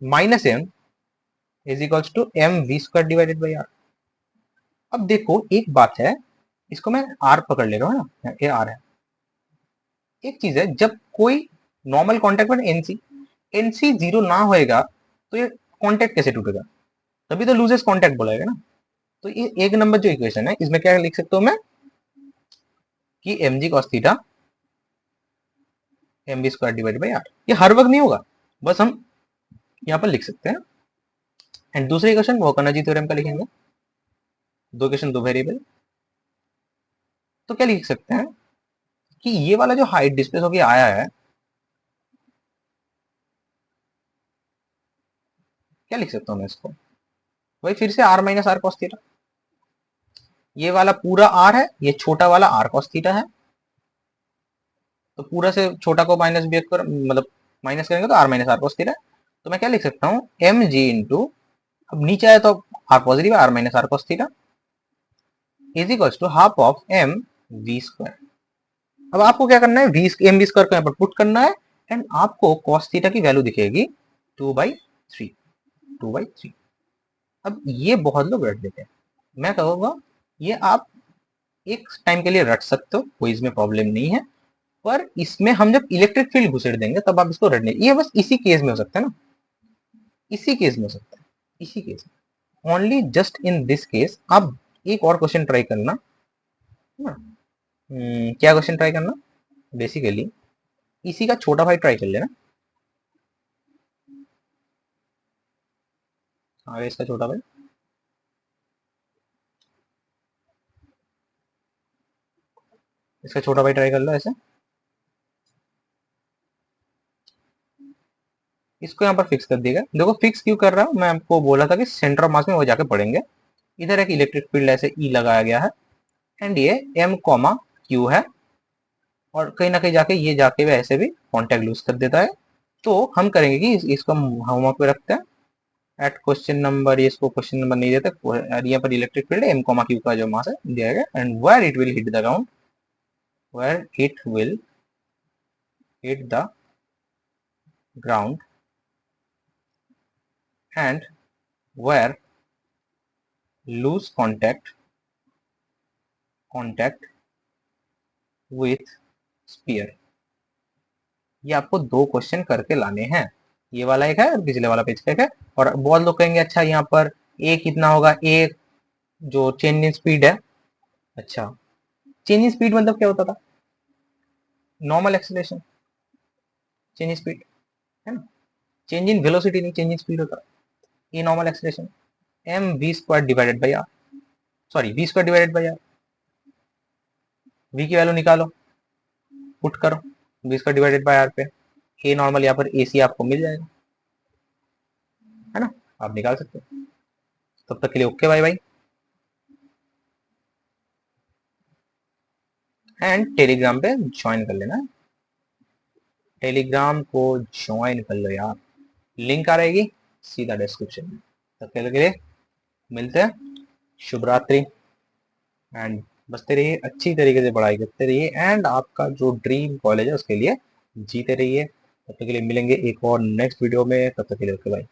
minus m is equals to M we square divided by are. अब देखो एक बात है, इसको मैं आर पकड़ ले रहा हूँ ना, ये आर है। एक चीज है, जब कोई नॉर्मल कॉन्टैक्ट में एनसी एनसी जीरो ना होएगा तो ये कॉन्टैक्ट कैसे टूटेगा? तभी तो लूजेस्ट कॉन्टैक्ट बोलेगा ना। तो ये एक नंबर जो इक्वेशन है, इसमें क्या लिख सकता हूं मैं कि m ji cos theta m B square divide by r. ये हर वक्त नहीं होगा, बस हम यहाँ पर लिख सकते हैं। एंड दूसरी इक्वेशन वो कनर्जी थ्योरम का लिखेंगे, दो इक्वेशन दो वेरिएबल। तो क्या लिख सकते हैं कि ये वाला जो हाइट डिस्प्लेस होकर आया है, क्या लिख सकता हूं मैं इसको, वही फिर से r minus r cos theta. ये वाला पूरा आर है, ये छोटा वाला आर कॉस थीटा है। तो पूरा से छोटा को माइनस भी कर, मतलब माइनस करेंगे तो r minus r cos theta. तो मैं क्या लिख सकता हूँ, एम जी इंटू, अब नीचे आया तो आर पॉजिटिव है, r minus r cos theta is equals to half of M we square. अब आपको क्या करना है, वी एम वी स्क्वायर को यहाँ पर पुट करना है, एंड आपको कॉस थीटा की वैल्यू दिखेगी 2/3, 2/3। अब ये बहुत लोग रट देते हैं, मैं कहूँगा ये आप एक टाइम के लिए रट सकते हो, कोई इसमें प्रॉब्लम नहीं है। पर इसमें हम जब इलेक्ट्रिक फील्ड घुसेड़ देंगे तब आप इसको रटने, ये बस इसी केस में हो सकता है ना, इसी केस में हो सकता है, इसी केस में, only just in this case. आप एक और क्वेश्चन ट्राई करना ना। क्या क्वेश्चन ट्राई करना, बेसिकली इसी का छोटा भाई ट्राई कर लेना। आगे इसका छोटा भाई, इसका छोटा भाई ट्राई कर लो ऐसे। इसको यहाँ पर फिक्स कर दिएगा। देखो फिक्स क्यों कर रहा हूँ, मैं आपको बोला था कि सेंटर ऑफ मास में वो जाके पड़ेंगे। इधर एक इलेक्ट्रिक फील्ड ऐसे ई लगाया गया है, एंड ये एम कॉमा क्यू है, और कहीं ना कहीं जाके ये जाके भी ऐसे भी कॉन्टेक्ट लूज कर देता है। तो हम करेंगे कि इसको हम होमवर्क पे रखते हैं एट क्वेश्चन नंबर, ये इसको क्वेश्चन नंबर नहीं देते, यहाँ पर electric field m comma q का जो मास है दिया गया, and where it will hit the ground, where it will hit the ground, and where loose contact with sphere. ये आपको दो क्वेश्चन करके लाने हैं, ये वाला एक है और पिछले वाला पेज का एक है। और बहुत लोग कहेंगे अच्छा यहाँ पर ए कितना होगा, ए जो चेंज इन स्पीड है, अच्छा चेंज इन स्पीड मतलब क्या होता था, normal acceleration change in speed है ना, चेंज इन वेलोसिटी नहीं, चेंज इन स्पीड होता है। ये normal acceleration, m we square divided by r, sorry v square divided by r. V की वैल्यू निकालो, पुट करो v square divided by r पे, ए नॉर्मल यहाँ पर ए सी आपको मिल जाएगा, है ना, आप निकाल सकते हो। तब तक के लिए okay bye bye. And Telegram पे ज्वाइन कर लेना, टेलीग्राम को ज्वाइन कर लो यार, लिंक आ रहेगी सीधा डिस्क्रिप्शन में। तब तक के लिए मिलते हैं, शुभ रात्रि, एंड बसते रहिए, अच्छी तरीके से पढ़ाई करते रहिए, एंड आपका जो ड्रीम कॉलेज है उसके लिए जीते रहिए। तब तक के लिए मिलेंगे एक और नेक्स्ट वीडियो में, तब तक के लिए ओके बाय।